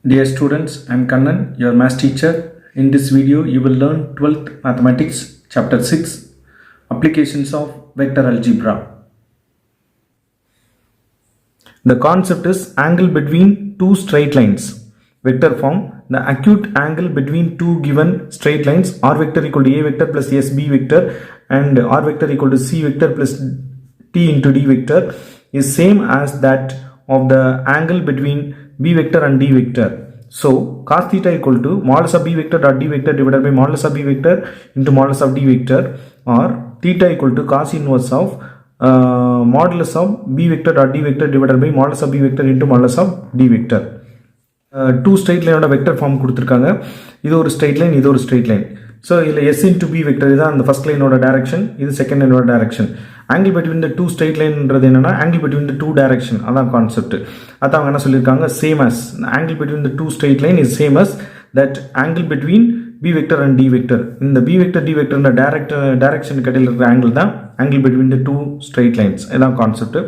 Dear students, I am Kannan, your math teacher. In this video, you will learn 12th Mathematics, Chapter 6, Applications of Vector Algebra. The concept is angle between two straight lines. Vector form, the acute angle between two given straight lines, r vector equal to a vector plus sb vector and r vector equal to c vector plus t into d vector is same as that of the angle between b vector and d vector. So cos theta equal to modulus of b vector dot d vector divided by modulus of b vector into modulus of d vector, or theta equal to cos inverse of modulus of b vector dot d vector divided by modulus of b vector into modulus of d vector. Two straight line vector form கொடுத்திருக்காங்க. இது ஒரு straight line, இது ஒரு straight line. So இதுல s into b vector இதுதான் அந்த first line ஓட direction, இது second line ஓட direction. Angle between the two straight line ன்றது என்னன்னா angle between the two direction, அதான் கான்செப்ட். அதான் அவங்க என்ன சொல்லிருக்காங்க, same as angle between the two straight line is same as that angle between b vector and d vector. இந்த b vector d vector ன்ற direction இடையில இருக்கிற angle தான் angle between the two straight lines. இதான் concept.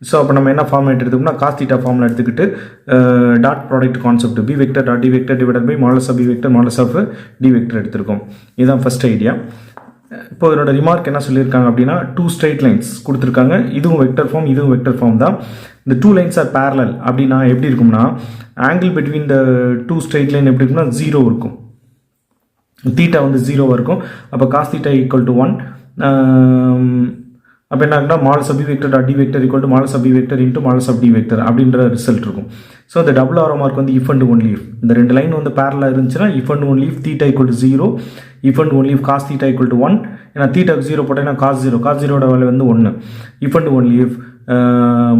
So அப்போ நம்ம என்ன formula எடுத்துக்கோம்னா காஸ் தீட்டா ஃபார்முலா எடுத்துக்கிட்டு dot product concept B vector dot D vector divided by modulus of B vector modulus of D vector எடுத்திருக்கோம். இதுதான் first idea. இப்போ இதோட ரிமார்க் என்ன சொல்லியிருக்காங்க அப்படின்னா, டூ ஸ்ட்ரைட் லைன்ஸ் கொடுத்துருக்காங்க. இதுவும் வெக்டர் ஃபார்ம், இதுவும் வெக்டர் ஃபார்ம் தான். இந்த டூ லைன்ஸ் ஆர் பேரலல் அப்படின்னா எப்படி இருக்கும்னா, angle between the two straight line எப்படி இருக்கும்னா 0 இருக்கும். தீட்டா வந்து 0 இருக்கும். அப்போ காஸ் தீட்டா ஈக்குவல் டு 1. அப்போ என்ன ஆகுனா modulus of B vector dot D vector equal to modulus of B vector into modulus of D vector அப்படின்ற ரிசல்ட் இருக்கும். ஸோ இந்த டபுள் ஆரோ மார்க் வந்து இஃப் அண்ட் ஒன்லி இஃப் இந்த ரெண்டு line வந்து பேரலாக இருந்துச்சுன்னா if and only if theta equal to 0, if and only if cos theta equal to 1. ஏன்னா தீட்டாக்கு 0 போட்டேன்னா காஸ் 0ோட வேலை வந்து 1. If and only if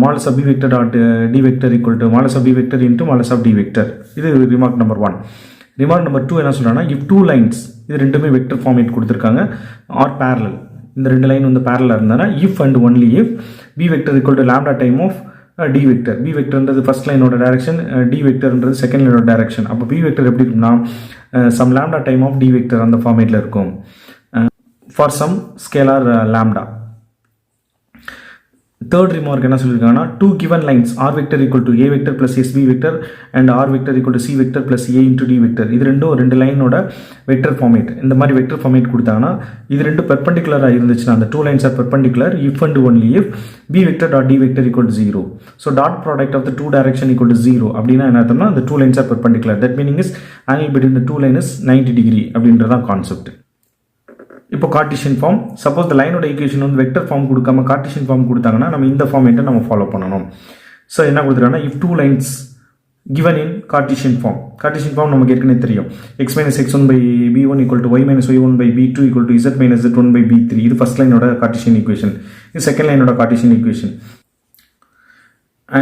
modulus of B vector dot D vector equal to modulus of B vector into modulus of D vector. இது remark number 1. Remark number 2 என்ன சொல்கிறாங்கன்னா, if two lines இது ரெண்டுமே vector format கொடுத்துருக்காங்க are parallel, இந்த ரெண்டு line வந்து பேரலாக இருந்தானா if and only if B vector equal to lambda time of D vector. B வெக்டர்ன்றது ஃபர்ஸ்ட் லைனோட டைரக்ஷன், டி வெக்டர்ன்றது செகண்ட் லைனோட டைரக்ஷன். அப்போ பி வெக்டர் எப்படி இருக்குன்னா some lambda time of D vector அந்த ஃபார்மேட்டில் இருக்கும் for some scalar lambda. Third remark என்ன சொல்லியிருக்காங்கன்னா, two given lines are vector equal to A vector plus S B vector and R vector equal to C vector plus A into D vector. இது ரெண்டு லைனோட vector format. இந்த மாதிரி vector format கொடுத்தாங்கன்னா இது ரெண்டு பெர்பெண்டிகுலராக இருந்துச்சுன்னா அந்த two lines are perpendicular if and only if B vector dot D vector equal to 0. So dot product of the two direction equal to 0 அப்படின்னா என்ன அர்த்தம்னா அந்த two lines are perpendicular. That meaning is angle between the two line is 90 degree அப்படின்றதான் concept. இப்போ Cartesian form, suppose இந்த லைனோட equation வந்து vector form கொடுக்காம கார்டிஷியன் ஃபார்ம் கொடுத்தாங்கன்னா நம்ம இந்த ஃபார்மேட்டை நம்ம ஃபாலோ பண்ணணும். ஸோ என்ன கொடுத்துருக்காங்கன்னா, if two lines given in Cartesian form. Cartesian form நமக்கு ஏற்கனவே தெரியும். X minus X one by B one equal to Y minus Y one by B two equal to Z minus Z one by B three. இது first லைனோட Cartesian equation, இது second லைனோட Cartesian equation.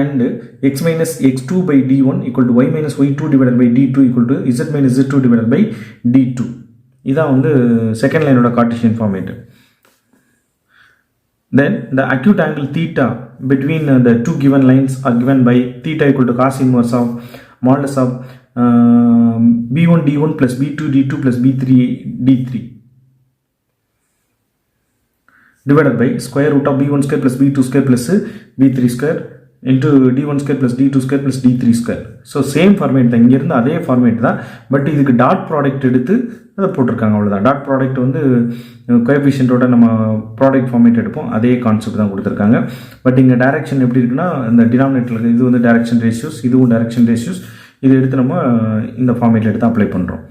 And X minus X two by D one equal to Y minus Y two divided by D two equal to Z minus Z two divided by D two. இதான் வந்து second லைனோட Cartesian format. Then the acute angle theta between the two given lines are given by theta equal to cos inverse of modulus of b1 d1 plus b2 d2 plus b3 d3 divided by square root of b1 square plus b2 square plus b3 square into d1 square plus d2 square plus d3 square. So same format தான், இங்கேருந்து அதே format தான். But இதுக்கு dot product எடுத்து அதை போட்டிருக்காங்க, அவ்வளோதான். Dot product வந்து கோஎஃபிஷியன்ட்டோட நம்ம ப்ராடக்ட் ஃபார்மேட் எடுப்போம், அதே கான்செப்ட் தான் கொடுத்துருக்காங்க. பட் இங்கே டைரக்ஷன் எப்படி இருக்குன்னா, இந்த டினாமினேட்டர் இது வந்து டைரக்ஷன் ரேஷியோஸ், இதுவும் டைரக்ஷன் ரேஷியோஸ். இது எடுத்து நம்ம இந்த ஃபார்மேட்டில் எடுத்து அப்ளை பண்ணுறோம்.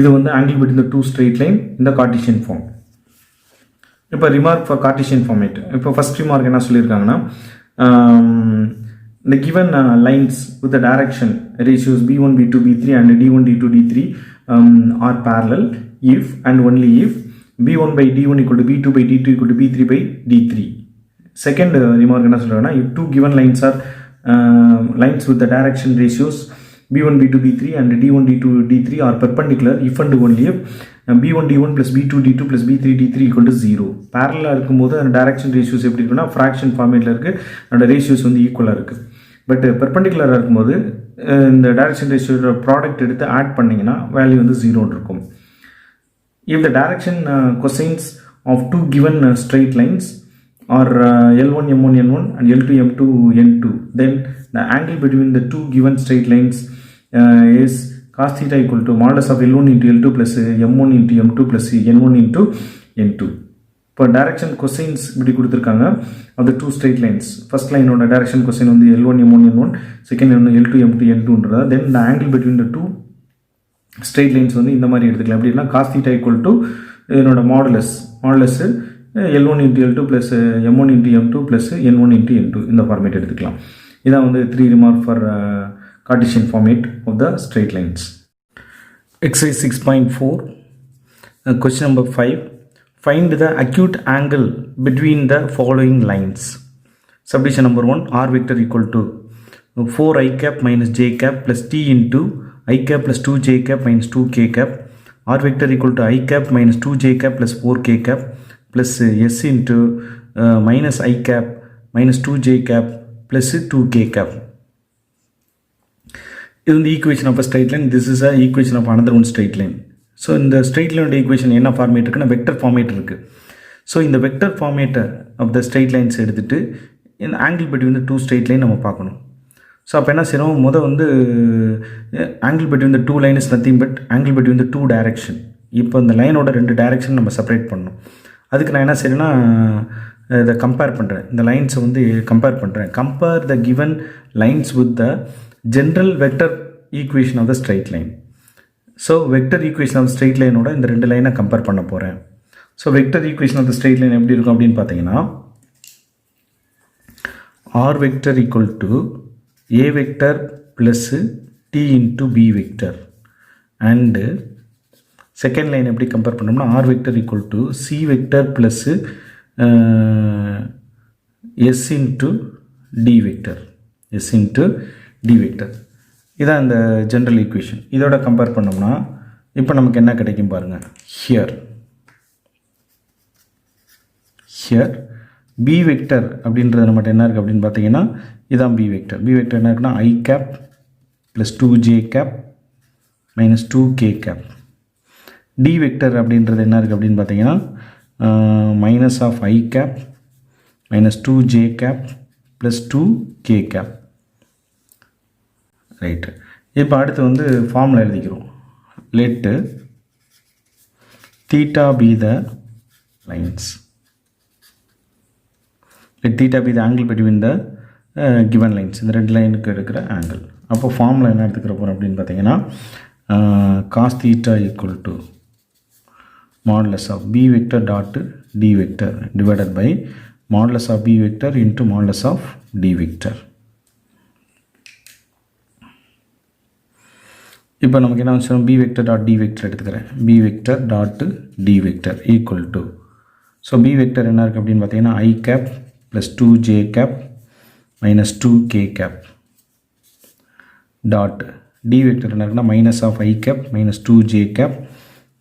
இது வந்து angle between the two straight line இந்த கார்டிஷியன் ஃபார்ம். இப்போ ரிமார்க் ஃபார் கார்டிஷியன் ஃபார்மேட். இப்போ ஃபர்ஸ்ட் ரிமார்க் என்ன சொல்லியிருக்காங்கன்னா, the given lines with the direction ratios b1 b2 b3 and d1 d2 d3 are parallel if and only if b1 by d1 equal to b2 by d2 equal to b3 by d3. Second remark என்ன சொல்றாங்கன்னா, if two given lines are lines with the direction ratios b1 b2 b3 and d1 d2 d3 are perpendicular if and only if b1 d1 plus b2 d2 plus b3 d3 equal to 0. பேரலாக இருக்கும்போது அந்த direction ratios எப்படி இருக்குன்னா fraction ஃபார்மேட்டில் இருக்குது, அதோட ratios வந்து ஈக்குவலாக இருக்குது. பட் பெர்பெண்டிகுலராக இருக்கும்போது இந்த டைரக்ஷன் ரேஷியோட ப்ராடக்ட் எடுத்து ஆட் பண்ணிங்கன்னா வேல்யூ வந்து 0 இருக்கும். If the direction cosines of two given straight lines are L1 M1 N1 and L2 M2 N2, then the angle between the two given straight lines is cos theta equal to modulus of L1 into L2 plus M1 into M2 plus N1 into N2. இப்போ direction cosines இப்படி கொடுத்துருக்காங்க of the two straight lines. First line ஓட direction cosine வந்து L1 M1 N1, second ஒன்று L2 M2 N2ன்றதா. Then the angle between the two straight lines வந்து இந்த மாதிரி எடுத்துக்கலாம். எப்படின்னா cos theta equal to இதனோட modulus L1 into L2 plus M1 into M2 plus N1 into N2 இந்த format எடுத்துக்கலாம். இதான் வந்து 3 remark for Cartesian format of the straight lines. Exercise 6.4 question number 5. Find the acute angle between the following lines. Subdivision number 1, r vector equal to 4 I cap minus j cap plus t into I cap plus 2 j cap minus 2 k cap. R vector equal to I cap minus 2 j cap plus 4 k cap plus s into minus I cap minus 2 j cap plus 2 k cap. This is the equation of a straight line. This is a equation of another one straight line. So in the straight line equation என்ன format இருக்குன்னா vector format இருக்குது. So இந்த vector ஃபார்மேட்டை of the straight lines எடுத்துகிட்டு இந்த angle between the two straight line நம்ம பார்க்கணும். So அப்போ என்ன செய்யணும், வந்து angle between the two line is nothing but angle between the two direction. இப்போ இந்த லைனோட 2 டைரக்ஷன் நம்ம செப்பரேட் பண்ணணும். அதுக்கு நான் என்ன செய்யணும்னா இதை கம்பேர் பண்ணுறேன், இந்த லைன்ஸை வந்து கம்பேர் பண்ணுறேன். Compare the given lines with the general vector equation of the straight line. So vector equation of straight லைனோட இந்த 2 லைனை கம்பேர் பண்ண போகிறேன். So vector equation of the straight line எப்படி இருக்கும் அப்படின்னு பார்த்தீங்கன்னா R vector equal to A vector plus T into B vector. And second line எப்படி கம்பேர் பண்ணோம்னா R vector equal to C vector plus S into D vector, S into D vector. இதான் இந்த general equation. இதோட compare பண்ணோம்னா இப்போ நமக்கு என்ன கிடைக்கும் பாருங்கள். ஹியர் பி வெக்டர் அப்படின்றது நம்மகிட்ட என்ன இருக்குது அப்படின்னு பார்த்தீங்கன்னா இதான் பி வெக்டர். பி வெக்டர் என்ன இருக்குன்னா I cap plus 2j cap minus 2k cap. D vector அப்படின்றது என்ன இருக்குது அப்படின்னு பார்த்தீங்கன்னா minus of I cap minus 2j cap plus 2k cap. Right. இப்போ அடுத்து வந்து ஃபார்முலா எழுதிக்கிறோம். Let theta be the lines, let theta be the angle between the given lines. இந்த 2 லைனுக்கு இருக்கிற ஆங்கிள். அப்போ ஃபார்முலா என்ன எடுத்துக்கிற போகிறோம் அப்படின்னு பார்த்தீங்கன்னா cos theta equal to modulus of B vector dot D vector divided by modulus of B vector into modulus of D vector. இப்போ நமக்கு என்ன வச்சோம், B vector dot D vector எடுத்துக்கிறேன். B vector dot D vector equal to, so B vector என்ன இருக்குது அப்படின்னு பார்த்தீங்கன்னா I cap plus 2j cap minus 2k cap dot D vector என்ன இருக்குன்னா minus of I cap minus 2j cap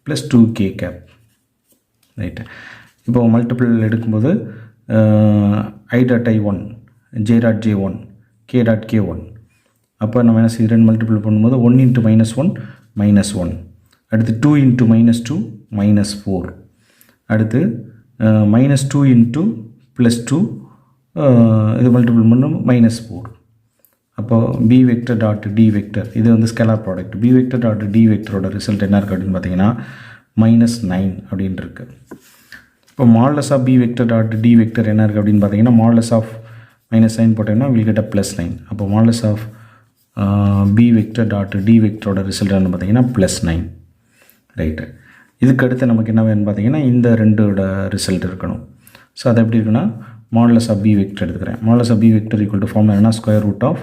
plus 2k cap. Right. இப்போ multiple எடுக்கும்போது I dot I1 j dot J1 k dot K1. அப்போ நம்ம என்ன செய்ய multiple பண்ணும்போது 1 into -1 அடுத்து 2 இன்ட்டு -2 -4 அடுத்து -2 இன்ட்டு +2 இது மல்டிபிள் பண்ணும் -4. அப்போது B vector dot D vector இது வந்து scalar product. B vector dot D வெக்டரோட ரிசல்ட் என்ன இருக்குது அப்படின்னு பார்த்தீங்கன்னா -9 அப்படின்னு இருக்குது. இப்போ modulus of B vector dot D vector என்ன இருக்குது அப்படின்னு பார்த்தீங்கன்னா மாடுலஸ் ஆஃப் -9 போட்டோம்னா வில் கெட் +9. அப்போ modulus of B vector dot D வெக்டரோட ரிசல்ட் என்ன பார்த்தீங்கன்னா +9. ரைட்டு. இதுக்கு அடுத்து நமக்கு என்ன வேணும்னு பார்த்தீங்கன்னா இந்த 2ஓட ரிசல்ட் இருக்கணும். ஸோ அது எப்படி இருக்குன்னா மாடுலஸ் ஆஃப் பி வெக்டர் எடுத்துக்கிறேன். Modulus of B vector equal to formula என்ன ஸ்கொயர் ரூட் ஆஃப்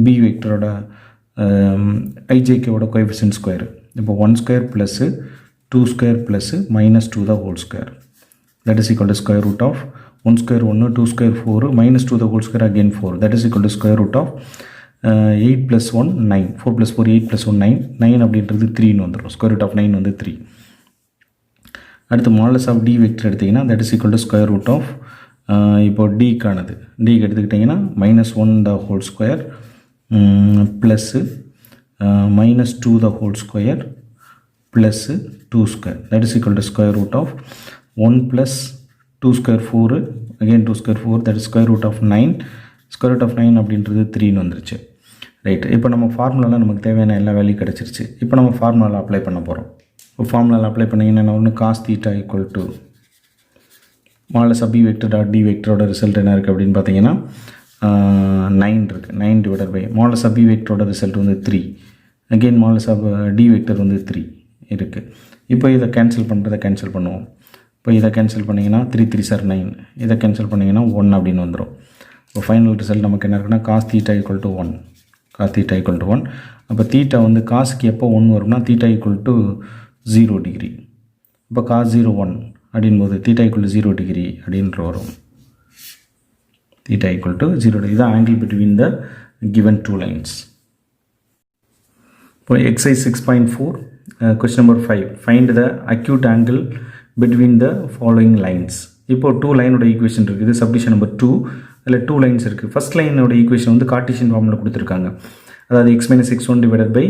பி வெக்டரோட ஐஜேக்கோட கோஎஃபிஷியன்ட் ஸ்கொயர். இப்போ 1 square plus 2 square plus -2 the whole square that is equal to square root of 1 square 1 2 square 4 -2 the whole square again 4 that is equal to square root of 8 plus 1 9 4 plus 4 8 plus 1 9 9 அப்படின்றது 3ன்னு வந்துடும். Square root of 9 வந்து 3. அடுத்து modulus of D vector எடுத்திங்கன்னா that is equal to square root of இப்போ டிக்கானது டிக்கு எடுத்துக்கிட்டிங்கன்னா -1 the whole square plus -2 the whole square plus 2 square that is equal to square root of 1 plus 2 square 4 again 2 square 4 that is square root of 9 square root of 9 அப்படின்றது 3ன்னு வந்துருச்சு. Right. இப்போ நம்ம ஃபார்முலாவில் நமக்கு தேவையான எல்லா வேல்யூ கிடச்சிருச்சு. இப்போ நம்ம ஃபார்முலாவில் அப்ளை பண்ண போகிறோம். இப்போ ஃபார்முலாவில் அப்ளை பண்ணிங்கன்னா ஒன்று cos theta equal to modulus of B vector dot D வெக்டரோட ரிசல்ட் என்ன இருக்குது அப்படின்னு பார்த்தீங்கன்னா 9 இருக்குது. 9 divided by modulus of B வெக்டரோட ரிசல்ட் வந்து 3. Again modulus of D vector வந்து 3 இருக்குது. இப்போ இதை கேன்சல் பண்ணுவோம். இப்போ இதை கேன்சல் பண்ணிங்கன்னா 3 3 சார் 9. இதை கேன்சல் பண்ணிங்கன்னா 1 அப்படின்னு வந்துடும். இப்போ ஃபைனல் ரிசல்ட் நமக்கு என்ன இருக்குன்னா cos theta equal to 1. Cos theta equal to 1. அப்போ தீட்டா வந்து காசுக்கு எப்போ 1 வரும்னா தீட்டா ஈக்குவல் டு 0 டிகிரி. இப்போ காஸ் 0 1 அப்படின்போது தீட்டா ஈக்குவல் டு 0 டிகிரி அப்படின்ற வரும். theta equal to 0. This is the angle between the given two lines. For exercise 6.4, question number 5. Find the acute angle between the following lines. இப்போ 2 லைனோட equation இருக்குது. இது submission number 2. அதில் 2 lines இருக்குது. First லைனோட equation வந்து Cartesian ஃபார்மில் கொடுத்துருக்காங்க. அதாவது x minus x1 divided by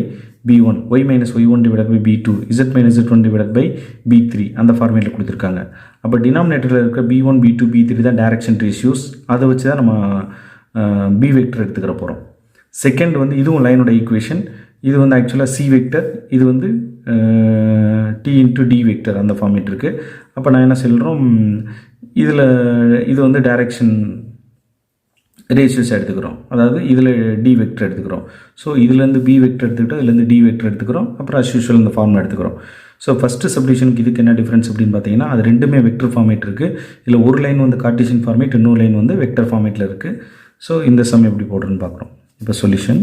b1, y minus y1 divided by b2, z minus z1 divided by b3 அந்த ஃபார்மேட்டில் கொடுத்துருக்காங்க. அப்போ டினாமினேட்டரில் இருக்க b1, b2, b3 தான் டைரக்ஷன் ரேஷியோஸ். அதை வச்சு தான் நம்ம b வெக்டர் எடுத்துக்கிற போகிறோம். செகண்ட் வந்து இதுவும் லைனோட ஈக்குவேஷன். இது வந்து ஆக்சுவலாக c வெக்டர், இது வந்து t இன்ட்டு d வெக்டர் அந்த ஃபார்மேட் இருக்குது. அப்போ நான் என்ன சொல்கிறோம், இதில் இது வந்து டைரக்ஷன் ரேஷியோஸ் எடுத்துக்கிறோம். அதாவது இதில் டி வெக்டர் எடுத்துக்கிறோம். ஸோ இதுலேருந்து பி வெக்டர் எடுத்துக்கிட்டோம், இதுலேருந்து டி வெக்டர் எடுத்துக்கிறோம். அப்புறம் அஸ் யூஷுவல் இந்த ஃபார்மில் எடுத்துக்கிறோம். ஸோ ஃபஸ்ட்டு சப்டிஷனுக்கு இதுக்கு என்ன டிஃப்ரென்ஸ் அப்படின்னு பார்த்தீங்கன்னா, அது ரெண்டுமே வெக்டர் ஃபார்மேட் இருக்குது. இதில் ஒரு லைன் வந்து கார்ட்டீசியன் ஃபார்மேட், இன்னொரு லைன் வந்து வெக்டர் ஃபார்மேட்டில் இருக்குது. ஸோ இந்த சம் எப்படி போடுறதுன்னு பார்க்குறோம். இப்போ சொல்யூஷன்,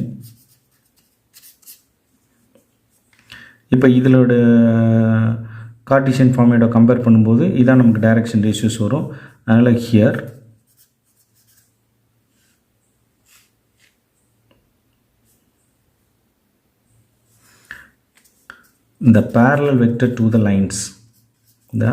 இப்போ இதோட கார்ட்டீசியன் ஃபார்மேட்டை கம்பேர் பண்ணும்போது இதான் நமக்கு டைரக்ஷன் ரேஷியோஸ் வரும். அதனால் here the parallel vector to the lines, the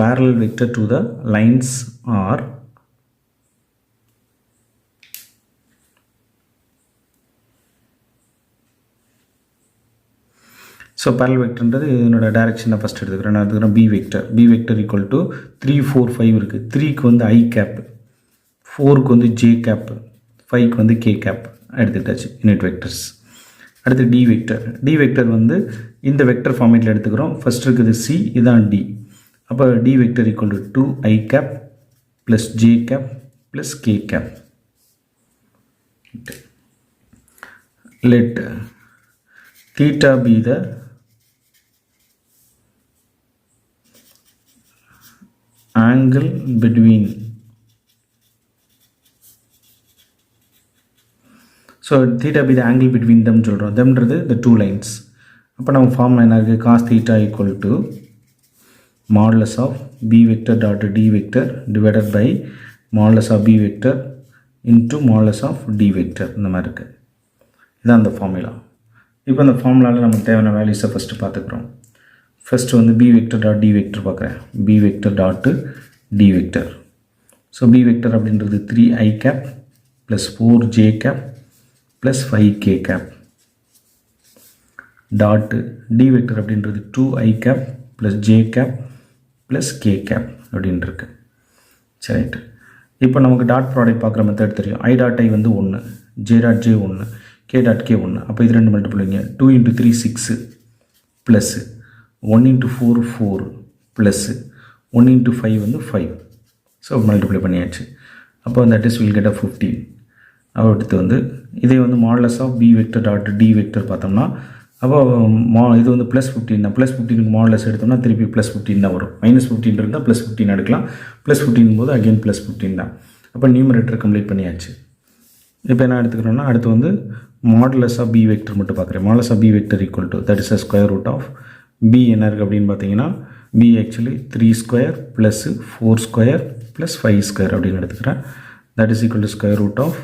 parallel vector to the lines are so parallel வெக்டர்ன்றது என்னோட டைரக்ஷனை ஃபஸ்ட் எடுத்துக்கிறேன். நான் எடுத்துக்கிறேன் பி வெக்டர் ஈக்குவல் டு 3 4 5 இருக்குது. 3க்கு வந்து ஐ கேப், 4க்கு வந்து ஜே கேப், 5க்கு வந்து கே கேப் எடுத்துக்கிட்டாச்சு யூனிட் வெக்டர்ஸ். அடுத்து டி வெக்டர் வந்து இந்த வெக்டர் ஃபார்மேட்டில் எடுத்துக்கிறோம். ஃபஸ்ட் இருக்குது சி, இதுதான் டி. அப்போ d vector equal to 2 I cap plus J cap plus K cap. Let theta be the angle between, so theta be the angle between them சொல்கிறோம். themன்றது the two lines. அப்போ நம்ம formula என்ன இருக்குது, cos theta equal to modulus of b vector dot d vector divided by modulus of b vector into modulus of d vector. இந்த மாதிரி இருக்குது. இதுதான் அந்த ஃபார்முலா. இப்போ அந்த ஃபார்முலாவில் நமக்கு தேவையான வேல்யூஸை ஃபஸ்ட்டு பார்த்துக்குறோம். ஃபஸ்ட்டு வந்து B vector dot D vector பார்க்குறேன். B vector dot D vector. So B vector அப்படின்றது 3 I cap plus 4 J cap plus 5 K cap dot D vector அப்படின்றது 2 ஐ cap plus J cap plus K cap அப்படின்ட்டுருக்கு. சரிட்டு, இப்போ நமக்கு dot product பார்க்குற method தெரியும். I dot I வந்து 1, J dot J 1, K dot K 1. அப்போ இது ரெண்டு மல்டிபிள் வைங்க. 2 × 3 6 ப்ளஸ் 1 × 4 4 ப்ளஸ் 1 × 5 வந்து 5. ஸோ மல்டிப்ளை பண்ணியாச்சு. அப்போ தட் இஸ் வில் கெட் 15. அடுத்து வந்து இதே வந்து modulus of B vector dot D vector பார்த்தோம்னா, அப்போ இது வந்து ப்ளஸ் 15 தான். ப்ளஸ் 15க்கு மாடலஸ் எடுத்தோம்னா திருப்பி ப்ளஸ் 15 தான் வரும். மைனஸ் 15 இருந்தால் ப்ளஸ் 15 எடுக்கலாம். ப்ளஸ் 15 போது அகெயின் ப்ளஸ் 15 தான். அப்போ நியூமரேட்டர் கம்ப்ளீட் பண்ணியாச்சு. இப்போ என்ன எடுத்துக்கிறோன்னா, அடுத்து வந்து மாடுலஸ் ஆஃப் பி வெக்டர் மட்டும் பார்க்குறேன். Modulus of B vector equal to that is a square root of b என்ன இருக்குது அப்படின்னு பார்த்தீங்கன்னா, b actually 3 square plus 4 square plus 5 square அப்படின்னு எடுத்துக்கிறேன். That is equal to square root of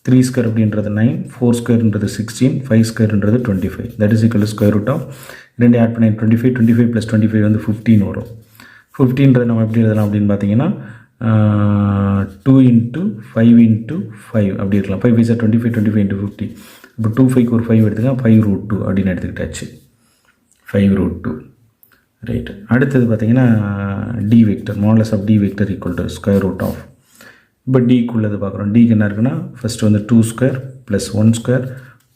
3 square அப்படின்றது 9, 4 ஸ்கொயர்ன்றது 16, 5 ஸ்கொயர்ன்றது 25. That is equal to square root of ரெண்டு ஆட் பண்ணி 25, 25 ப்ளஸ் 25 வந்து 15 வரும். 15ன்றது நம்ம எப்படி எழுதலாம் அப்படின்னு பார்த்தீங்கன்னா, 2 × 5 × 5 அப்படி இருக்கலாம். 5 is 25, 25 × 50. இப்போ 2 5க்கு ஒரு 5 எடுத்துங்க, 5 root 2 அப்படின்னு எடுத்துக்கிட்டாச்சு. 5 root 2. ரைட். அடுத்தது பார்த்தீங்கன்னா d vector, modulus of D vector equal to square root of. இப்போ டிக்கு உள்ளது பார்க்குறோம். டிக்கு என்ன இருக்குன்னா ஃபஸ்ட்டு வந்து 2 square plus 1 square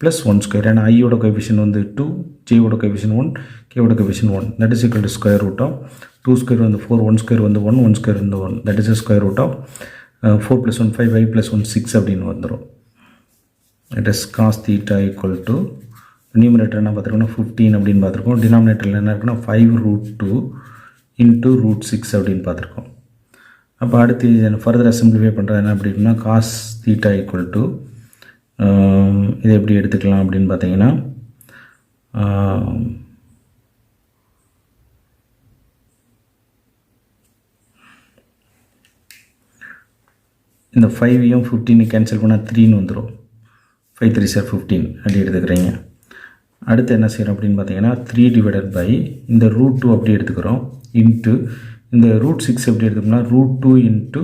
plus 1 square. ஏன்னா ஐயோட கோஎஃபிஷியன்ட் வந்து 2, ஜேயோட கோஎஃபிஷியன்ட் 1, கேவோட coefficient 1. That is equal to square root of 2 square வந்து 4, 1 ஸ்கொயர் வந்து 1, 1 ஸ்கொயர் வந்து 1. That is square root of 4 + 1 5, 5 + 1 6 அப்படின்னு வந்துடும். That is cos theta equal to numerator என்ன பார்த்துருக்கோம்னா 15 அப்படின்னு பார்த்துருக்கோம். டினாமினேட்டரில் என்ன இருக்குன்னா 5 root 2 இன்ட்டு ரூட் 6 அப்படின்னு பார்த்துருக்கோம். அப்போ அடுத்து ஃபர்தராக சிம்பிளிஃபை பண்ணுறது என்ன அப்படின்னா காஸ் தீட்டா ஈக்குவல் டு இதை எப்படி எடுத்துக்கலாம் அப்படின்னு பார்த்தீங்கன்னா இந்த 5ஐயும் 15 கேன்சல் பண்ணால் 3ன்னு வந்துடும். 5 3 சார் 15 அப்படி எடுத்துக்கிறீங்க. அடுத்து என்ன செய்கிறோம் அப்படின்னு பார்த்தீங்கன்னா 3 டிவைடட் பை இந்த ரூட் 2 அப்படி எடுத்துக்கிறோம் இன்ட்டு இந்த ரூட் 6 எப்படி எடுத்துக்கோம்னா ரூட் 2 இன்ட்டு